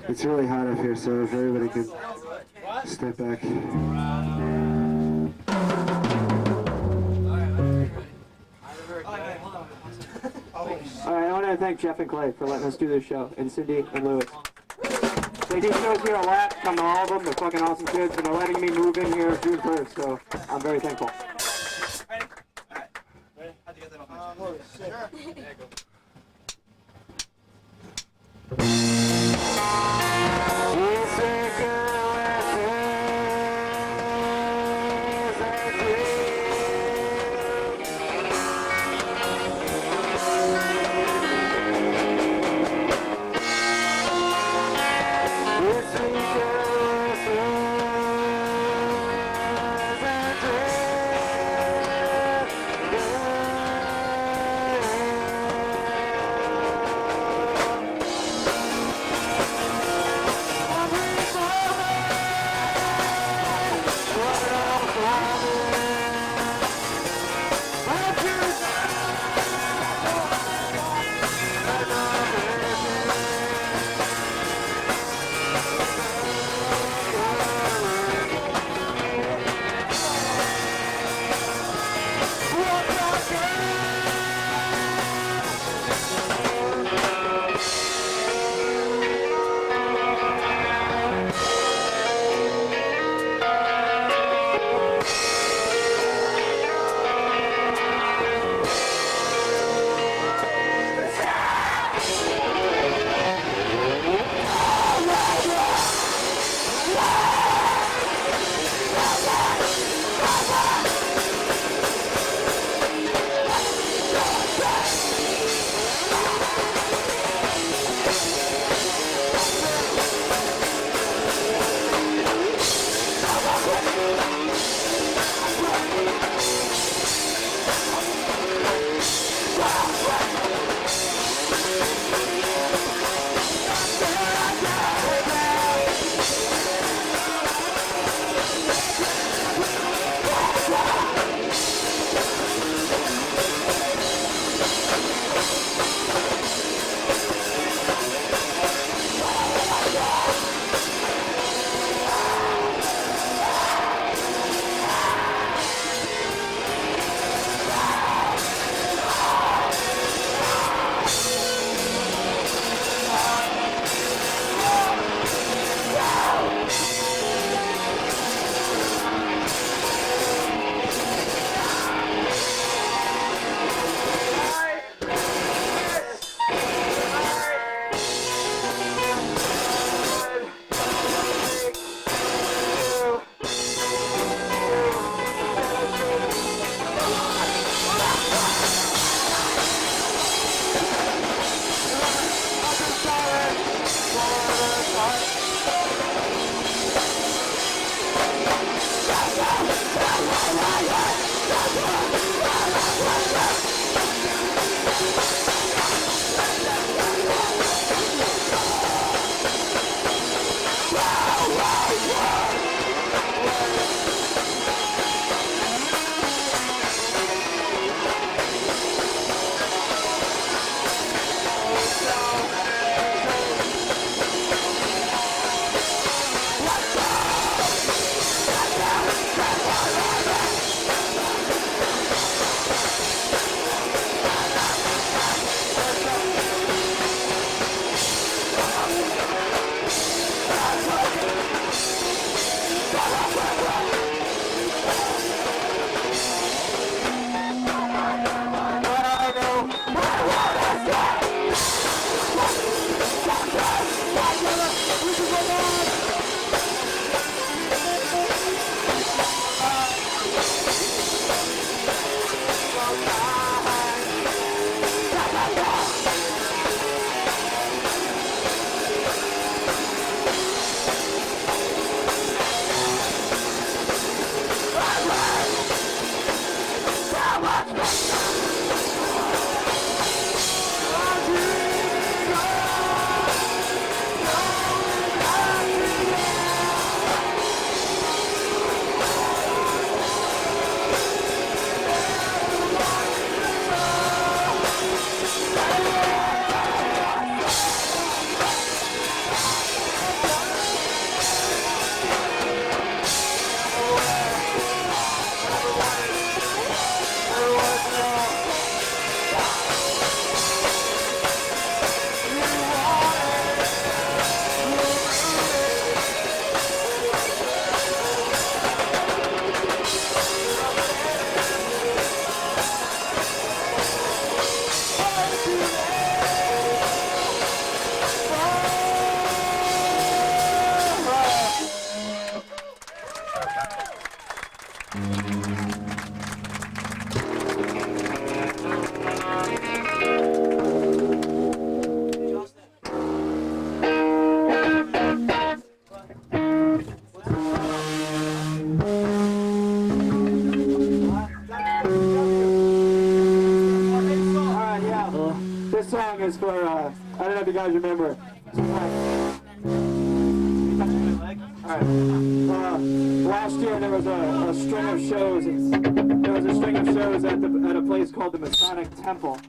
It's really hot up here, so if everybody can step back. to thank Jeff and Clay for letting us do this show, and Cindy and Lewis. They do shows here a lot, come to all of them, they're fucking awesome kids, and they're letting me move in here June 1st, so I'm very thankful. This song is for, I don't know if you guys remember. Alright. Last year there was a string of shows. There was a string of shows at a place called the Masonic Temple.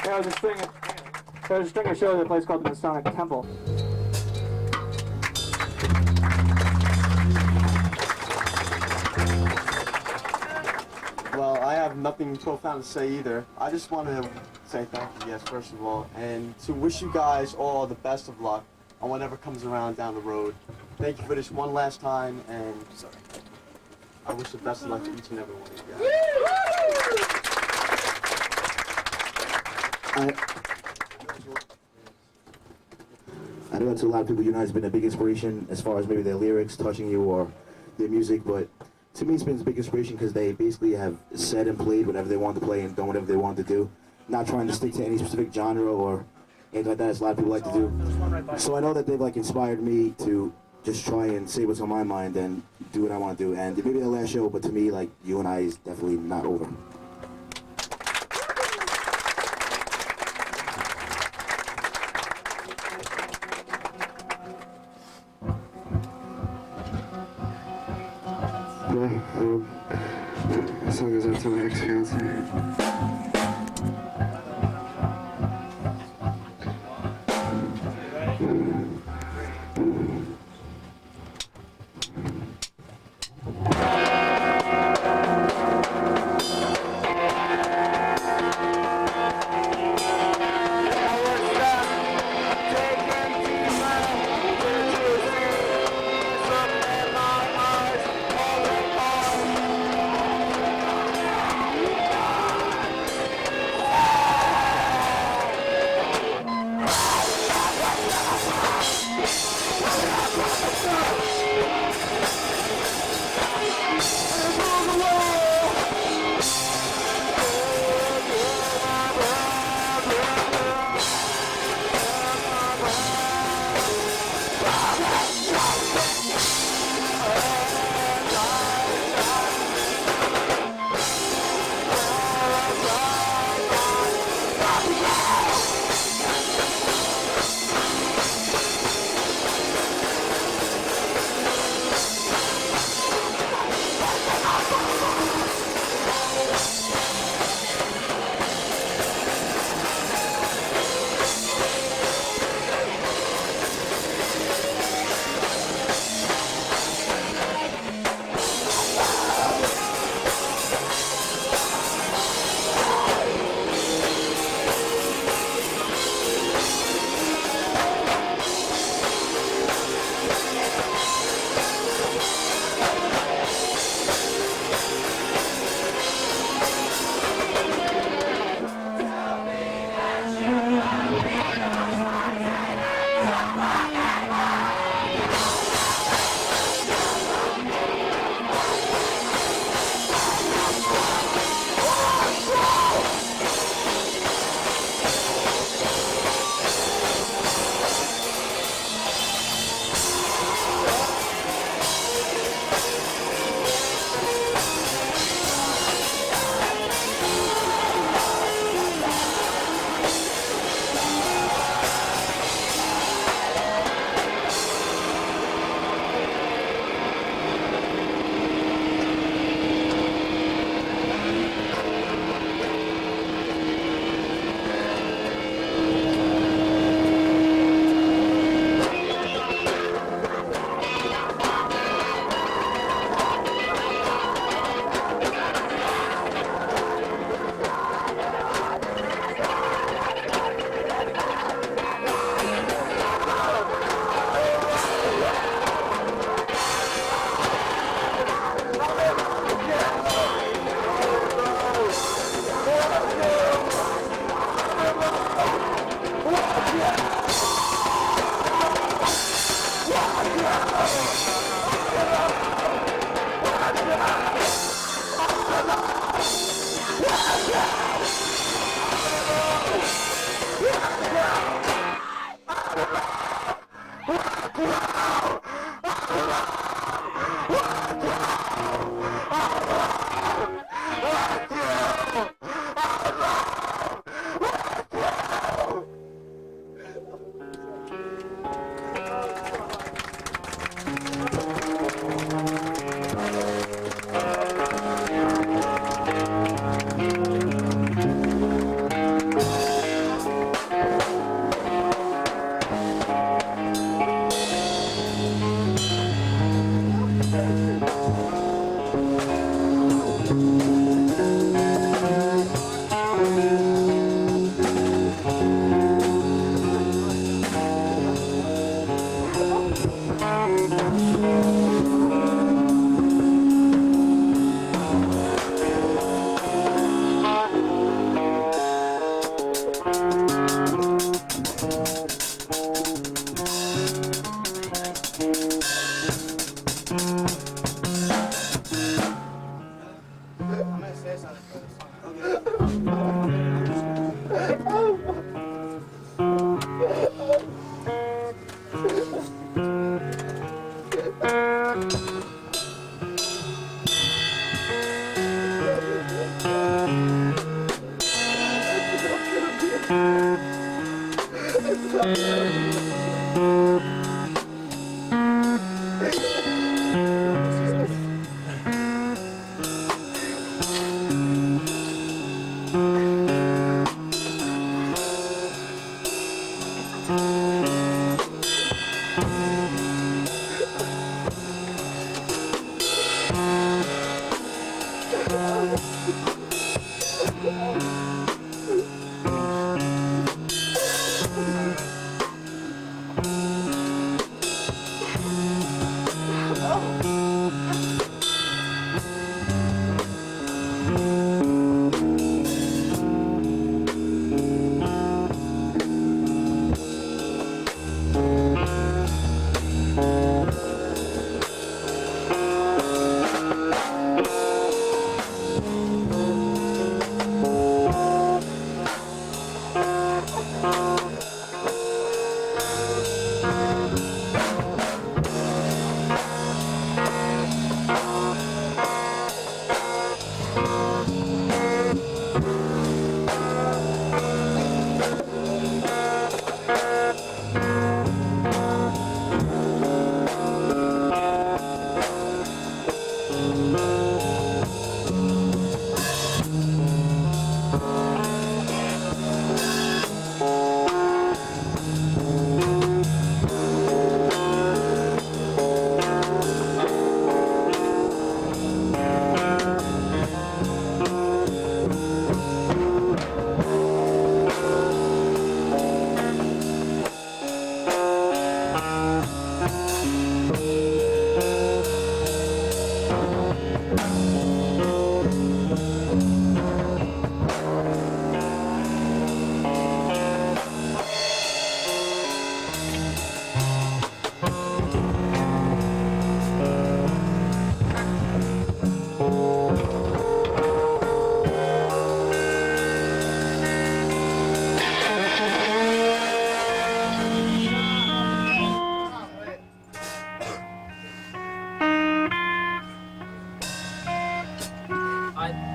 There was a string of shows at a place called the Masonic Temple. Well, I have nothing profound to say either. I just want to say thank you, yes, first of all, and to wish you guys all the best of luck on whatever comes around down the road. Thank you for this one last time, and I wish the best of luck to each and every one of you guys. I know to a lot of people, you know, has been a big inspiration as far as maybe their lyrics touching you or their music, but to me it's been a big inspiration because they basically have said and played whatever they wanted to play and done whatever they wanted to do, not trying to stick to any specific genre or anything like that as a lot of people like to do. So I know that they've like inspired me to just try and say what's on my mind and do what I want to do. And it may be the last show, but to me, like, you and I is definitely not over. This song goes out to my ex-fiance.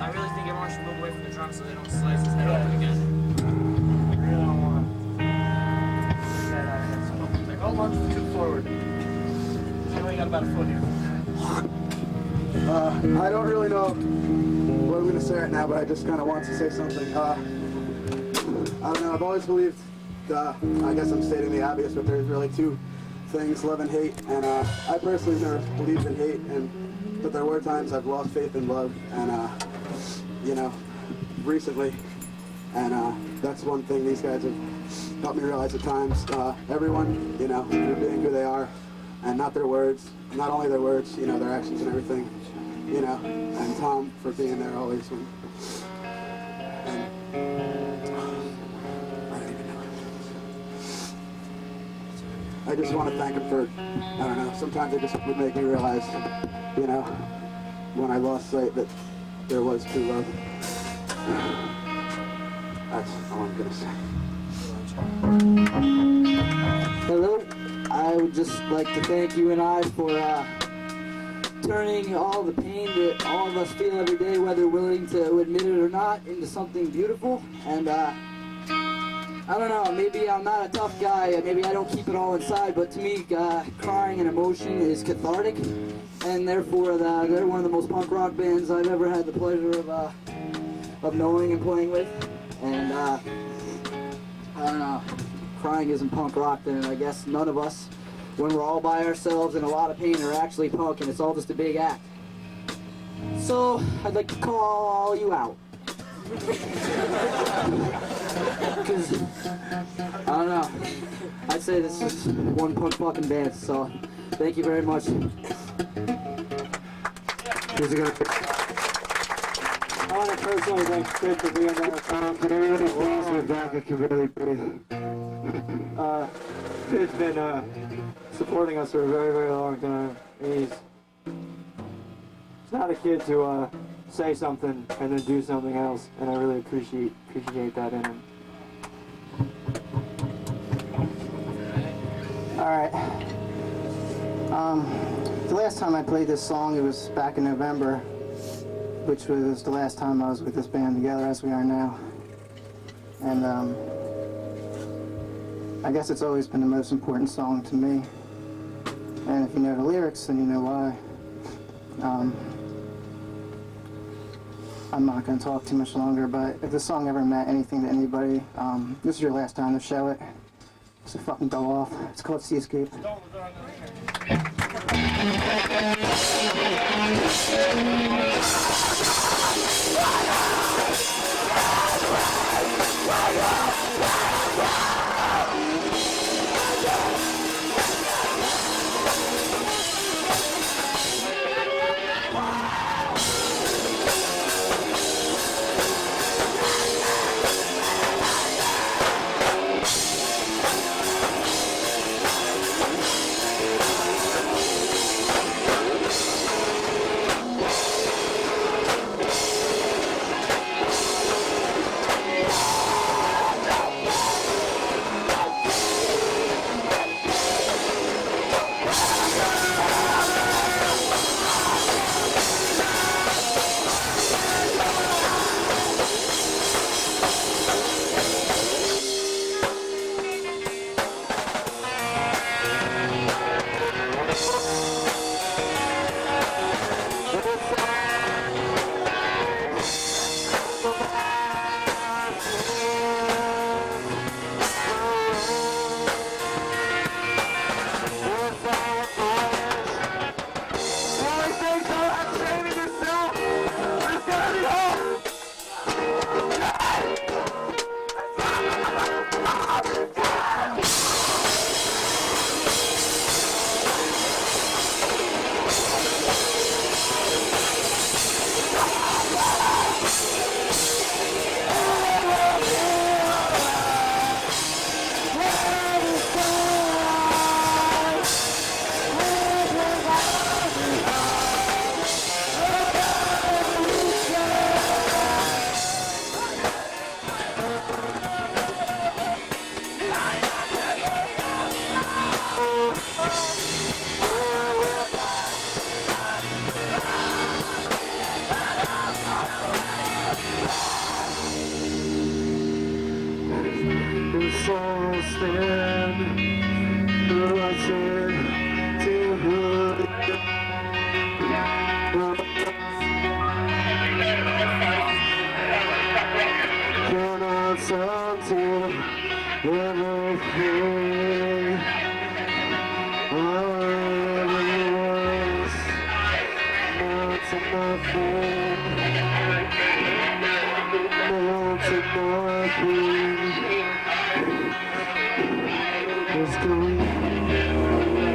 I really think everyone should move away from the drum so they don't slice his head open again. Like, hold on to forward. You only got about a foot here. I don't really know what I'm going to say right now, but I just kind of want to say something. I don't know, I've always believed, I guess I'm stating the obvious, but there's really two things, love and hate, and I personally never believed in hate, but there were times I've lost faith in love, and you know, recently, and that's one thing these guys have helped me realize at times. Everyone, you know, for being who they are, and not their words, not only their words, you know, their actions and everything, you know, and Tom for being there always when, and I don't even know. I just want to thank him for, I don't know, sometimes it just would make me realize, you know, when I lost sight that there was true love. That's all I'm gonna say. Hello, I would just like to thank you and I for turning all the pain that all of us feel every day, whether willing to admit it or not, into something beautiful. And I don't know, maybe I'm not a tough guy, maybe I don't keep it all inside, but to me, crying and emotion is cathartic, and therefore they're one of the most punk rock bands I've ever had the pleasure of knowing and playing with. And I don't know, crying isn't punk rock, then I guess none of us, when we're all by ourselves in a lot of pain, are actually punk, and it's all just a big act. So I'd like to call you out. Because, I don't know, I'd say this is one punk fucking band, so thank you very much. I want to personally thank Sid for being there. Can everybody please with that? I can really breathe. Sid's been supporting us for a very, very long time. He's not a kid to say something and then do something else, and I really appreciate that in him. Alright. The last time I played this song, it was back in November, which was the last time I was with this band together as we are now. And I guess it's always been the most important song to me. And if you know the lyrics, then you know why. I'm not going to talk too much longer, but if this song ever meant anything to anybody, this is your last time to show it. So fucking go off. It's called Sea Escape.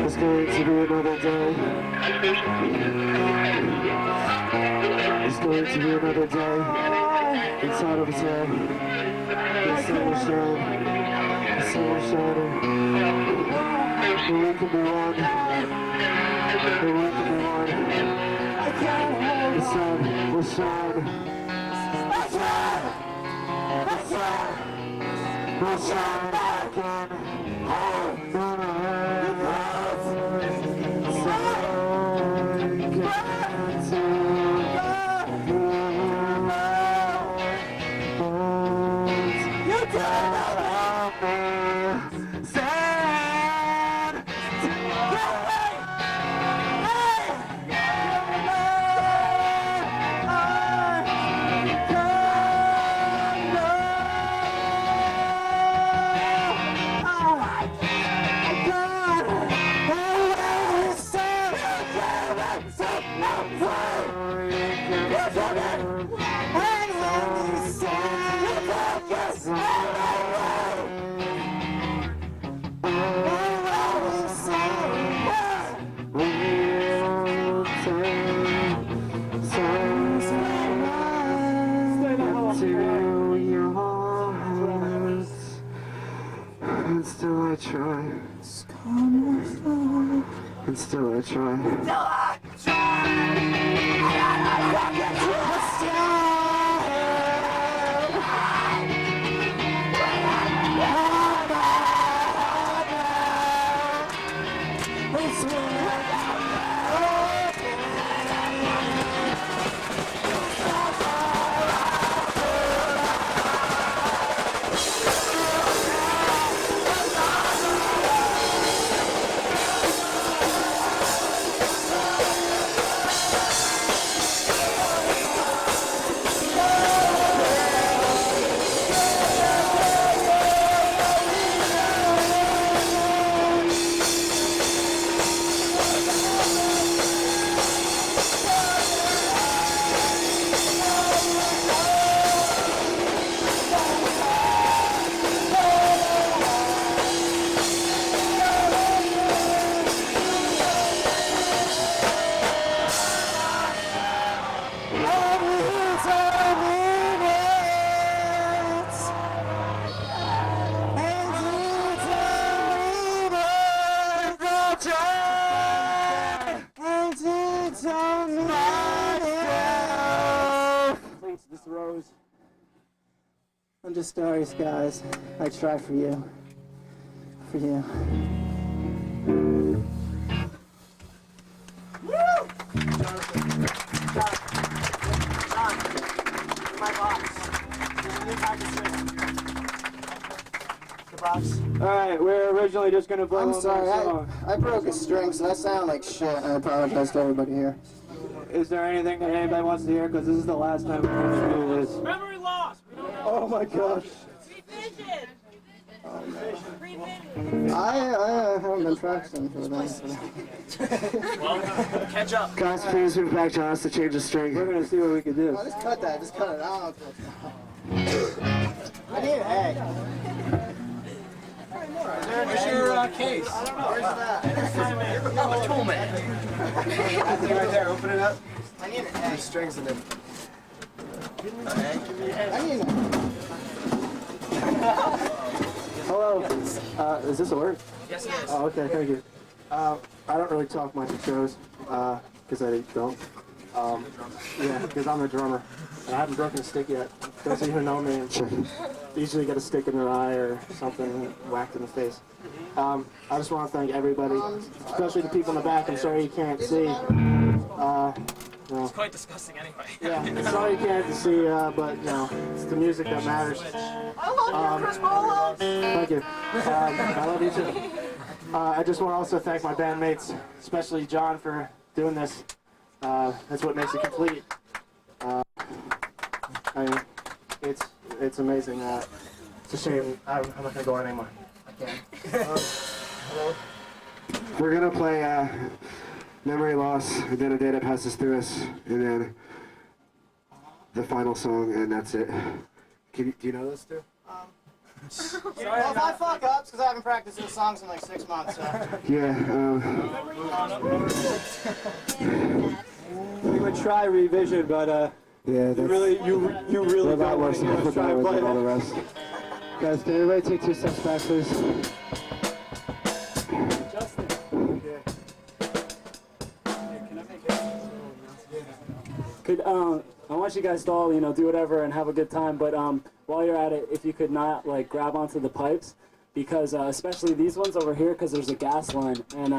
It's going to be another day. It's going to be another day inside of a town. The sun will shine. The sun will shine. The wind can be one. The wind can be one. The sun will shine. The sun will shine again. And still I try. And still I try. I'm just Stars, guys. I try for you. For you. Alright, we're originally just gonna play I'm one sorry, more song. I broke a string, so that sounded like shit. I apologize to everybody here. Is there anything that anybody wants to hear? Because this is the last time we're going to do this. Memory loss. We don't know. Oh my gosh. Revision. I haven't been practicing for that. Well, catch up. Guys, please move back to us to change the string. We're going to see what we can do. Oh, just cut that. Just cut it out. I need an egg. Where's your case? Where's that? I'm a tool man. That thing right there. Open it up. I need an egg. There's strings in it. I need an egg. Hello. Is this a word? Yes, it is. Oh, okay, thank you. I don't really talk much at shows, because I don't. Yeah, because I'm a drummer. And I haven't broken a stick yet. Those of you who know me, they usually get a stick in their eye or something whacked in the face. I just want to thank everybody, especially the people in the back. I'm sorry you can't see. It's quite disgusting anyway. Yeah, sorry you can't see, but you know, it's the music that matters. I love you, Chris Bolo! Thank you. I love you too. I just want to also thank my bandmates, especially John, for doing this. That's what makes it complete. It's amazing. It's a shame. I'm not going to go on anymore. I can't. We're gonna play Memory Loss, and then A Day That Passes Through Us, and then the final song, and that's it. Do you know those two? Well, if I fuck up, it's because I haven't practiced those songs in like 6 months. So. Yeah. We would try revision, but Yeah, that's you really a lot don't more want to stuff try to play than all the it. rest. Guys, can everybody take 2 steps back, please? I want you guys to all, do whatever and have a good time, but while you're at it, if you could not, grab onto the pipes, because especially these ones over here, because there's a gas line, and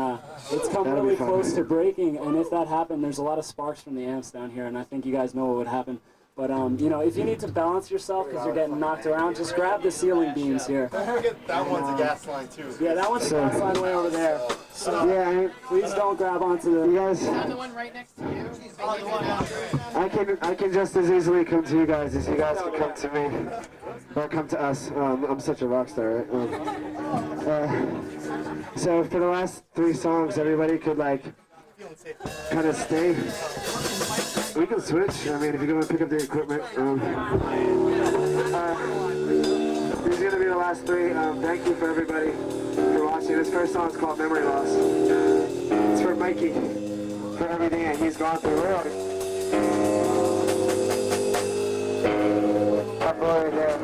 it's come That'll be really fun. close to breaking, and if that happened, there's a lot of sparks from the amps down here, and I think you guys know what would happen. But, if you need to balance yourself because you're getting knocked around, just grab the ceiling beams here. That one's a gas line too. Yeah, that one's a gas line way over there. So, Yeah, please don't grab onto you the... guys, The one right next to you. Oh, the one I can just as easily come to you guys as you guys can come to me. Or come to us. I'm such a rock star, right? So for the last 3 songs, everybody could kind of stay. We can switch. I mean, if you go and pick up the equipment. These are gonna be the last 3. Thank you for everybody for watching. This first song is called Memory Loss. It's for Mikey, for everything that he's gone through. That boy right there.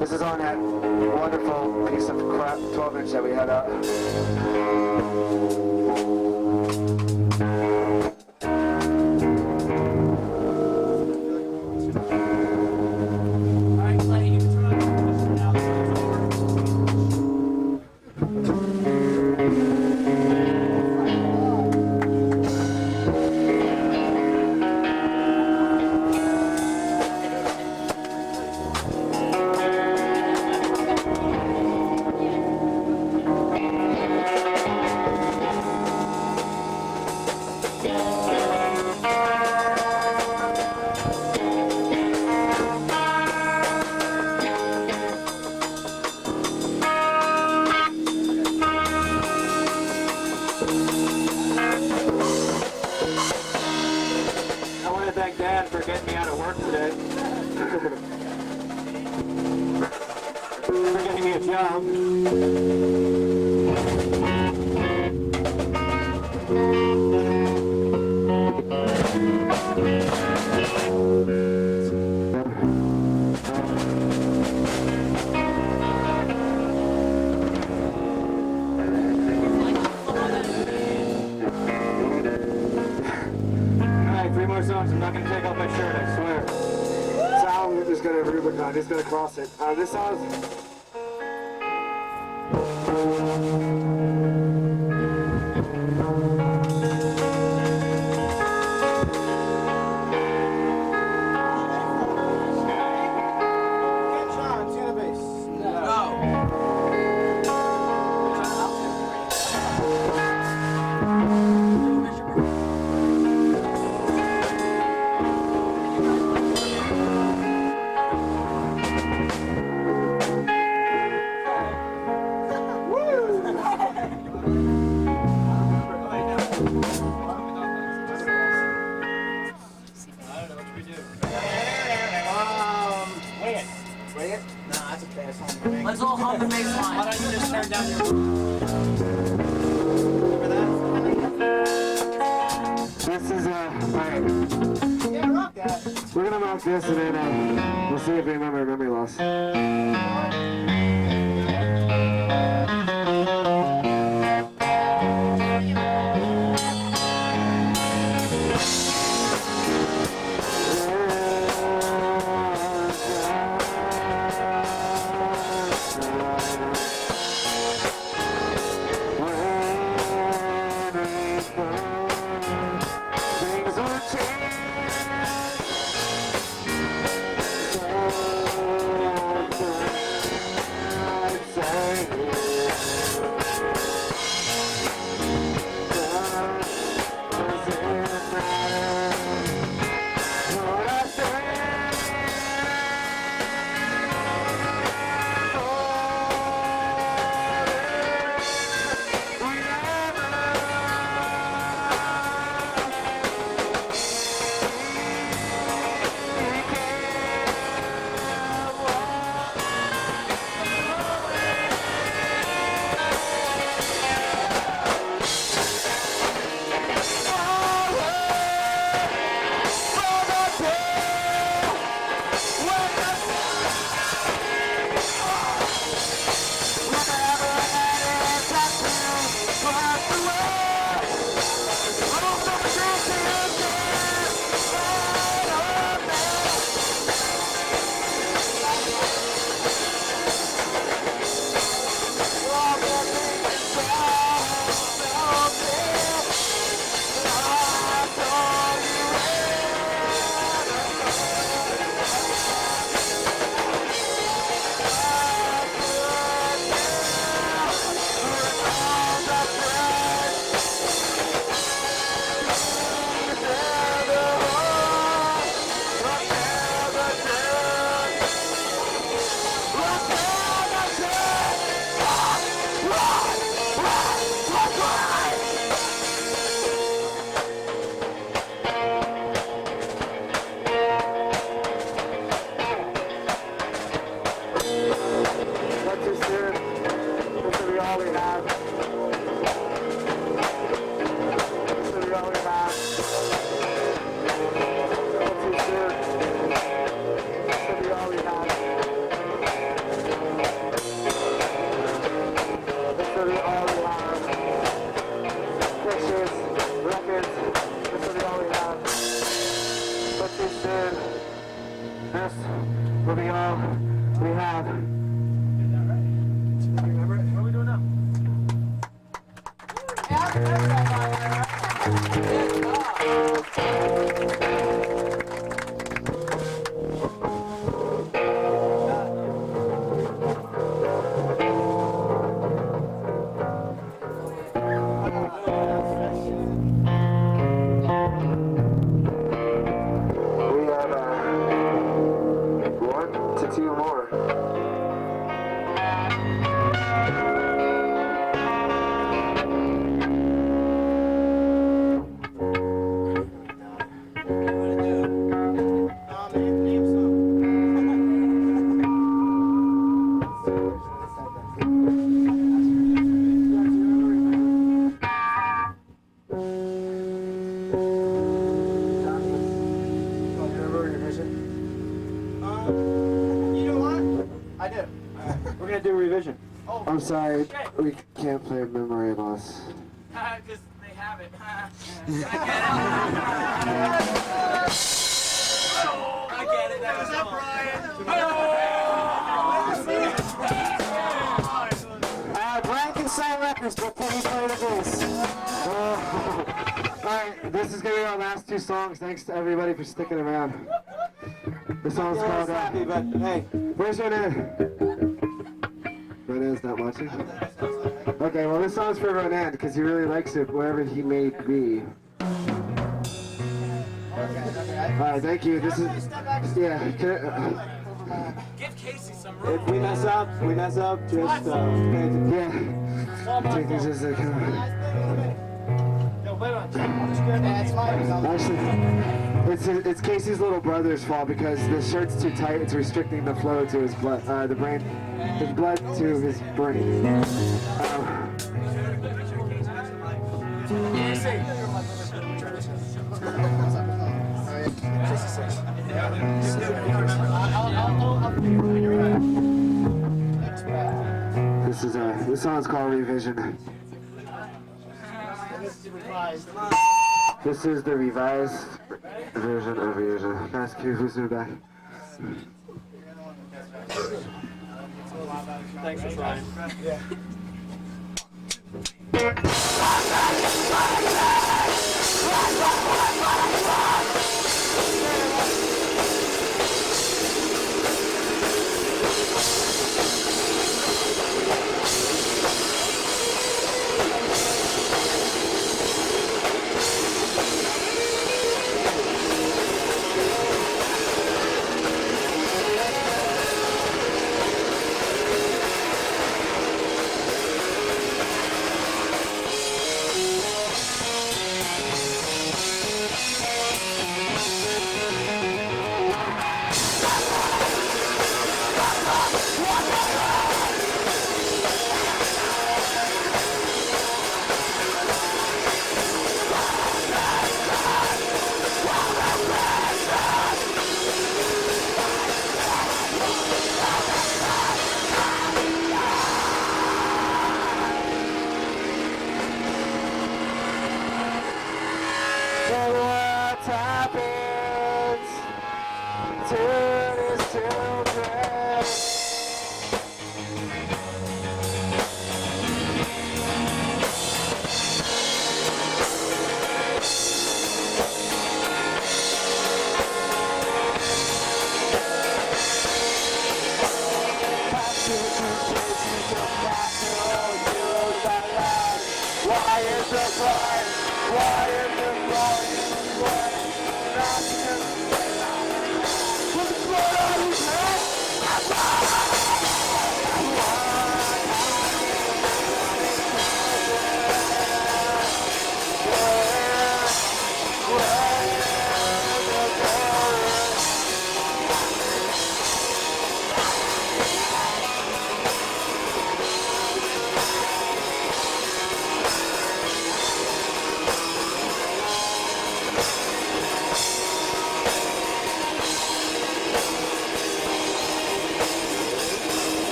This is on that wonderful piece of crap 12-inch that we had out. Alright, Clay, you can try to push it out. I want to thank Dad for getting me out of work today. For getting me a job. Alright, 3 more songs. I'm not going to take off my shirt, I swear. This album is going I'm just gonna cross it. This song's... Let's all hum the bass line. Why don't you just turn down your... This is, alright. Yeah, rock that. We're gonna rock this and then, we'll see if we remember memory loss. I'm sorry, we can't play memory loss. Because they have it. I get it. Brian can sign records, but please play the bass. Alright, this is going to be our last two songs. Thanks to everybody for sticking around. The song's called, happy, but hey. Where's Ronan? Ronan's not watching? Okay, well this song's for Ronan, because he really likes it, wherever he may be. Alright, thank you. This is, yeah. Give Casey some room. If we mess up, just Yeah. Take these as they come. Actually, it's Casey's little brother's fault because the shirt's too tight. It's restricting the flow to his blood, his blood to his brain. This song's called Revision. This is the revised version of Revision. Can I ask you who's in the back? thanks for trying.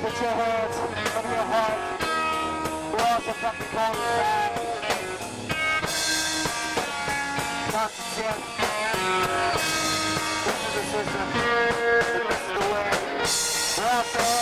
Put your hands over your heart. We're also fucking calling you back. Concentrate. This is the system. This is the way. We're outside.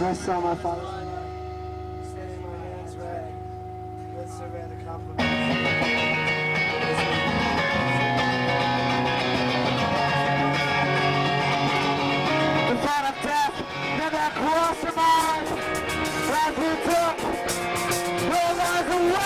I saw my father. Standing my hands right. Let's survey the compliment. The thought of death never crossed your mind as we took your lives away.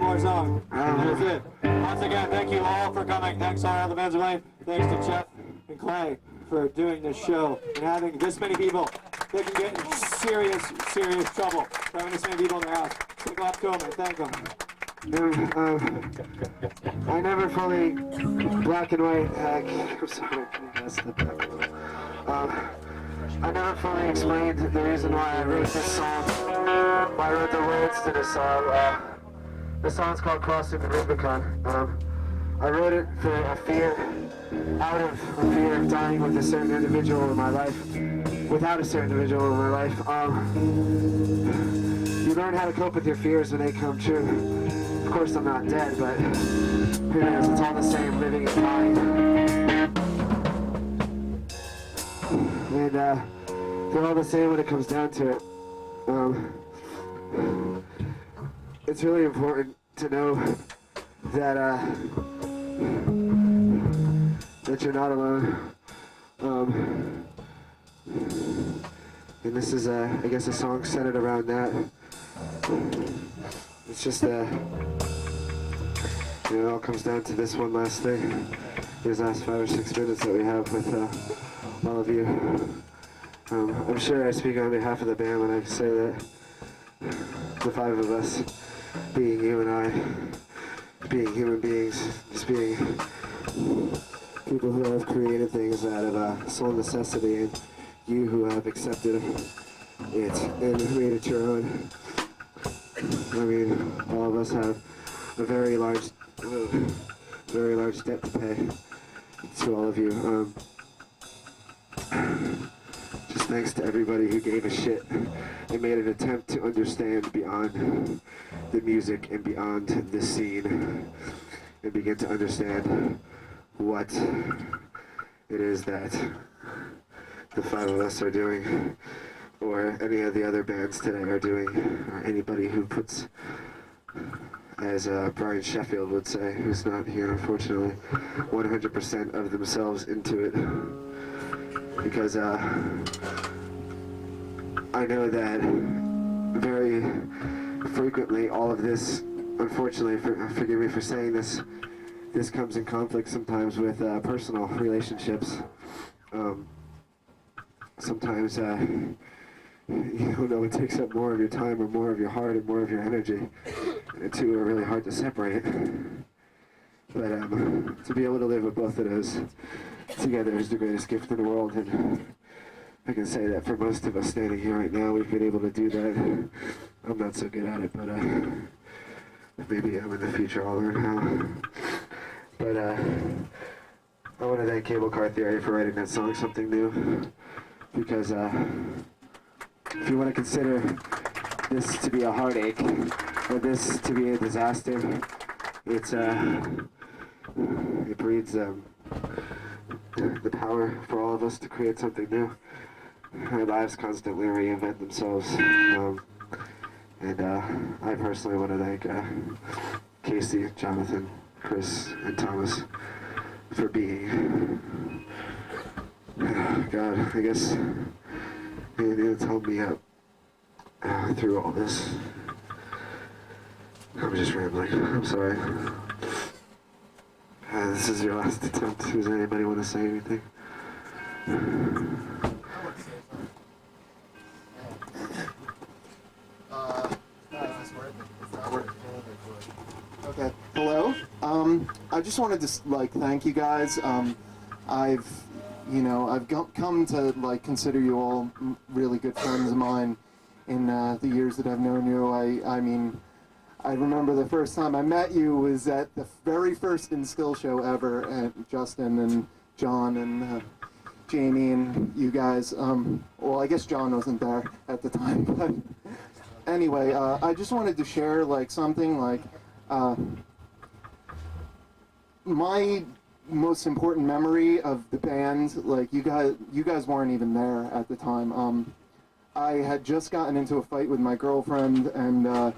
more song. That's it. Once again, thank you all for coming. Thanks all the bands of Lane. Thanks to Jeff and Clay for doing this show and having this many people. They can get in serious trouble for having this many people in their house. Take a lot to them and thank them. I never fully black and white. I'm sorry, can you guys step back a little? I never fully explained the reason why I wrote this song. Why I wrote the words to this song. The song's called Crossing the Rubicon. I wrote it for a fear, out of a fear of dying with a certain individual in my life, without a certain individual in my life. You learn how to cope with your fears when they come true. Of course, I'm not dead, but who knows? It's all the same, living and dying. And they're all the same when it comes down to it. It's really important to know that that you're not alone. And this is, I guess, a song centered around that. It's just, it all comes down to this one last thing. These last 5 or 6 minutes that we have with all of you. I'm sure I speak on behalf of the band when I say that the 5 of us, being you and I, being human beings, just being people who have created things out of soul necessity, and you who have accepted it and made it your own. I mean, all of us have a very large debt to pay to all of you. Just thanks to everybody who gave a shit and made an attempt to understand beyond the music and beyond the scene and begin to understand what it is that the 5 of us are doing, or any of the other bands today are doing, or anybody who puts, as Brian Sheffield would say, who's not here unfortunately, 100% of themselves into it. Because I know that very frequently all of this, unfortunately, forgive me for saying this, this comes in conflict sometimes with personal relationships. Sometimes you don't know, it takes up more of your time or more of your heart and more of your energy. And the two are really hard to separate. But to be able to live with both of those together is the greatest gift in the world. And I can say that for most of us standing here right now, we've been able to do that. I'm not so good at it, but maybe in the future I'll learn how. But I want to thank Cable Car Theory for writing that song, Something New. Because if you want to consider this to be a heartache, or this to be a disaster, it breeds the power for all of us to create something new. Our lives constantly reinvent themselves. And I personally want to thank Casey, Jonathan, Chris, and Thomas for being, God, I guess it's held me up through all this. I'm just rambling. I'm sorry. This is your last attempt. Does anybody want to say anything? Okay. Hello. I just wanted to thank you guys. I've come to consider you all really good friends of mine in the years that I've known you. I mean, I remember the first time I met you was at the very first Instill show ever, and Justin and John and Jamie and you guys. Well, I guess John wasn't there at the time, but anyway, I just wanted to share something my most important memory of the band. You guys weren't even there at the time. I had just gotten into a fight with my girlfriend, and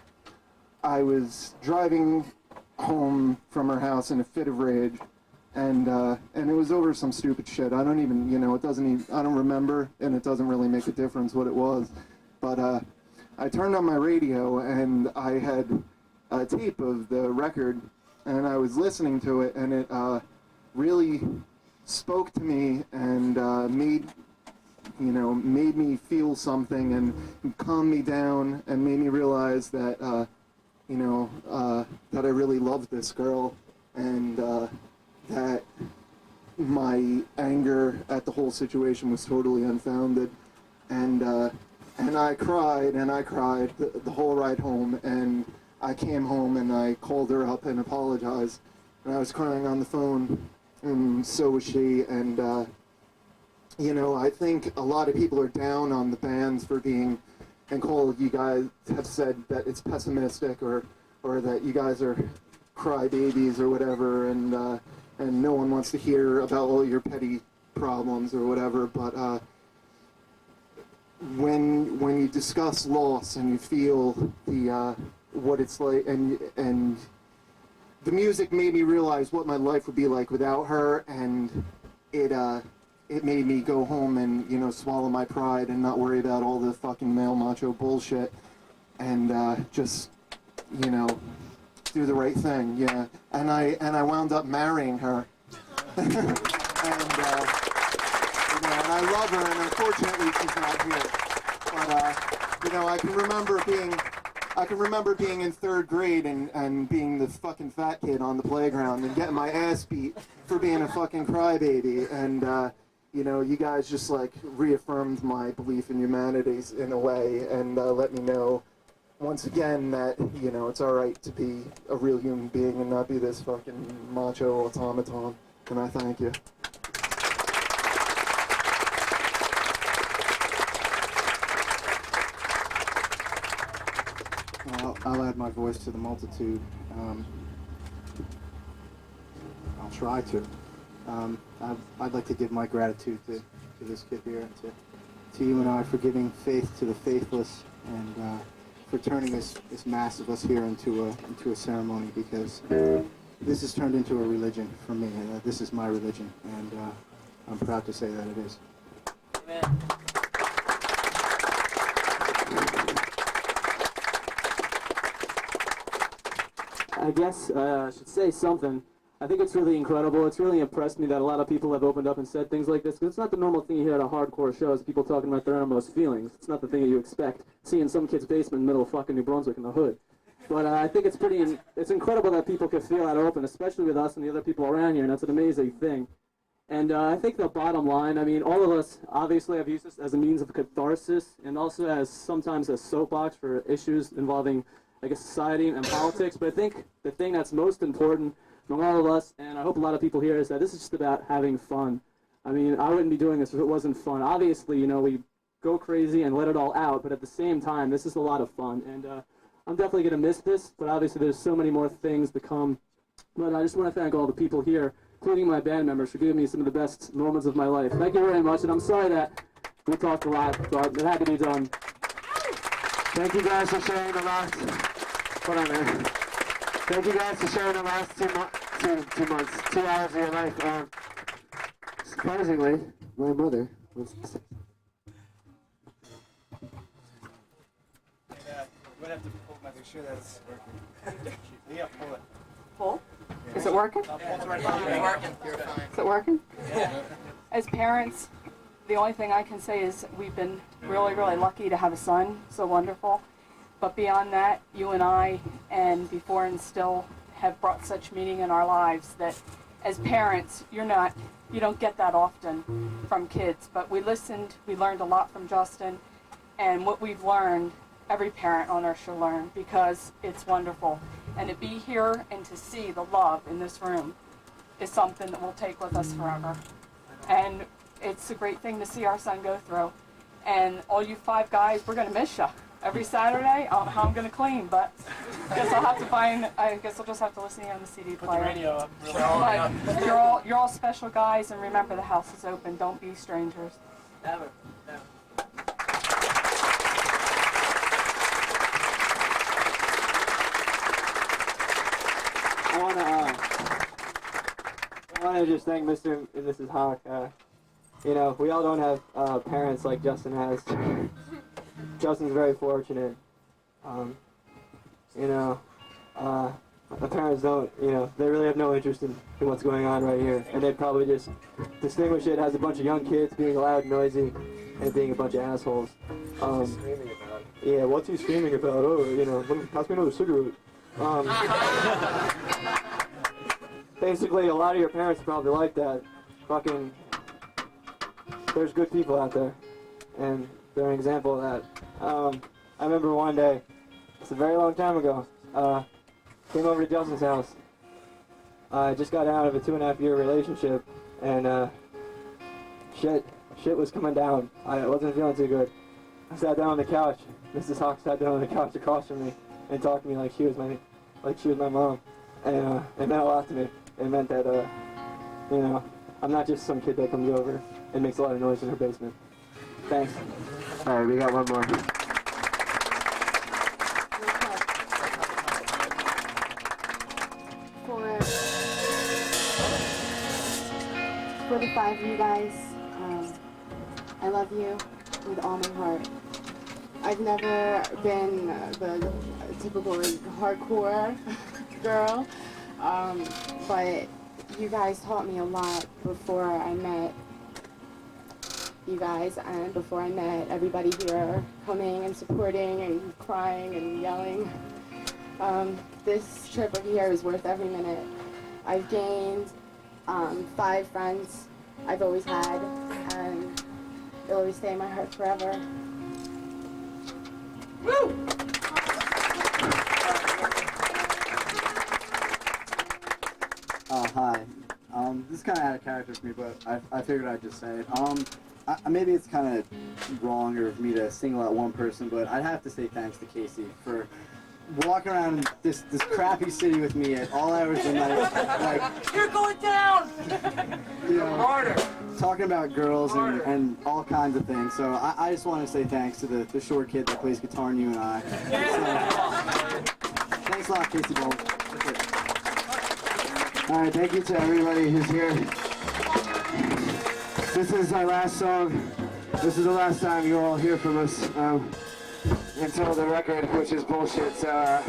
I was driving home from her house in a fit of rage, and it was over some stupid shit. I don't even, I don't remember, and it doesn't really make a difference what it was. But I turned on my radio, and I had a tape of the record, and I was listening to it, and it really spoke to me and made me feel something and calmed me down and made me realize that that I really loved this girl, and that my anger at the whole situation was totally unfounded, and I cried the whole ride home, and I came home and I called her up and apologized, and I was crying on the phone, and so was she, and I think a lot of people are down on the bands for being, and Cole, you guys have said that it's pessimistic or that you guys are crybabies or whatever, and no one wants to hear about all your petty problems or whatever, but when you discuss loss and you feel the what it's like, and the music made me realize what my life would be like without her, and it made me go home and swallow my pride and not worry about all the fucking male macho bullshit, and just do the right thing. Yeah, and I wound up marrying her, and and I love her, and unfortunately she's not here. But I can remember being in 3rd grade and being the fucking fat kid on the playground and getting my ass beat for being a fucking crybaby, and you guys just like reaffirmed my belief in humanity in a way, and let me know once again that it's all right to be a real human being and not be this fucking macho automaton. And I thank you. I'll add my voice to the multitude. I'll try to. I'd like to give my gratitude to this kid here, and to you and I for giving faith to the faithless, and for turning this mass of us here into a ceremony, because this has turned into a religion for me. This is my religion, and I'm proud to say that it is. Amen. I guess I should say something. I think it's really incredible. It's really impressed me that a lot of people have opened up and said things like this, because it's not the normal thing you hear at a hardcore show, is people talking about their innermost feelings. It's not the thing that you expect, seeing some kid's basement in the middle of fucking New Brunswick in the hood. But I think it's incredible that people can feel that open, especially with us and the other people around here, and that's an amazing thing. And I think the bottom line, all of us obviously have used this as a means of catharsis, and also as sometimes a soapbox for issues involving, I guess, society and politics. But I think the thing that's most important among all of us, and I hope a lot of people here, is that this is just about having fun. I wouldn't be doing this if it wasn't fun. Obviously, we go crazy and let it all out, but at the same time, this is a lot of fun. And I'm definitely going to miss this, but obviously there's so many more things to come. But I just want to thank all the people here, including my band members, for giving me some of the best moments of my life. Thank you very much, and I'm sorry that we talked a lot, but it had to be done. Thank you guys for sharing the last... Hold on, man. Thank you guys for sharing the last 2 months, 2 hours of your life. Surprisingly, my mother was... We'd have to make sure that's working. Yeah, pull it. Pull? Is it working? It's working. Is it working? Yeah. As parents, the only thing I can say is we've been really, really lucky to have a son, so wonderful. But beyond that, you and I, and before and still, have brought such meaning in our lives that as parents, you don't get that often from kids. But we listened, we learned a lot from Justin, and what we've learned, every parent on earth should learn, because it's wonderful. And to be here and to see the love in this room is something that we'll take with us forever. And it's a great thing to see our son go through. And all you 5 guys, we're going to miss you. Every Saturday, I don't know how I'm going to clean, but I guess I'll just have to listen to you on the CD player. Put the radio up. But you're all special guys, and remember the house is open. Don't be strangers. Never. I want to just thank Mr. and Mrs. Hawk. We all don't have parents like Justin has. Justin's very fortunate. My parents don't, you know, they really have no interest in what's going on right here. And they'd probably just distinguish it as a bunch of young kids being loud and noisy and being a bunch of assholes. Screaming about it. Yeah, what's he screaming about? Oh, you know, pass me another cigarette. Basically, a lot of your parents probably like that. Fucking, there's good people out there, and they're an example of that. I remember one day, it's a very long time ago, came over to Justin's house. I just got out of a 2.5-year relationship, and shit was coming down. I wasn't feeling too good. I sat down on the couch. Mrs. Hawk sat down on the couch across from me and talked to me like she was my mom, and it meant a lot to me. It meant that, you know, I'm not just some kid that comes over and makes a lot of noise in her basement. Thanks. All right, we got one more. For the 5 of you guys, I love you with all my heart. I've never been the typical hardcore girl, but you guys taught me a lot before I met you guys and before I met everybody here coming and supporting and crying and yelling. This trip over here is worth every minute. I've gained 5 friends I've always had, and they'll always stay in my heart forever. Woo! Hi. This is kind of out of character for me, but I figured I'd just say it. Maybe it's kind of wrong of me to single out one person, but I'd have to say thanks to Casey for walking around this crappy city with me at all hours of the night. Like, you're going down! You know, harder! Talking about girls and all kinds of things. So I just want to say thanks to the short kid that plays guitar in you and I. So, thanks a lot, Casey Bolt. All right, thank you to everybody who's here. This is our last song. This is the last time you all hear from us until the record, which is bullshit. So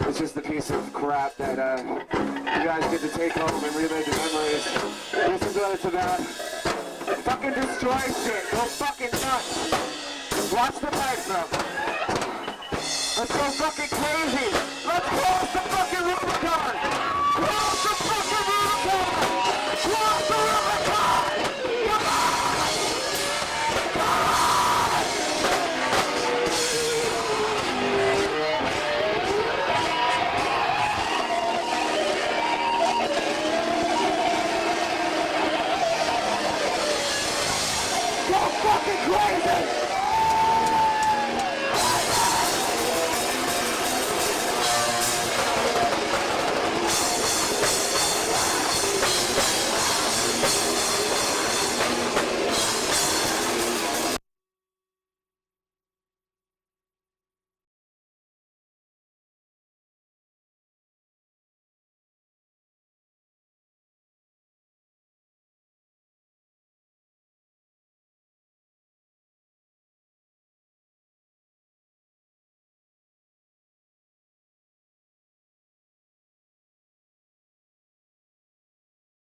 it's just a piece of crap that you guys get to take home and relive the memories. This is what it's about. Fucking destroy shit. Go fucking nuts. Watch the pipes up. Let's go fucking crazy. Let's close the fucking room.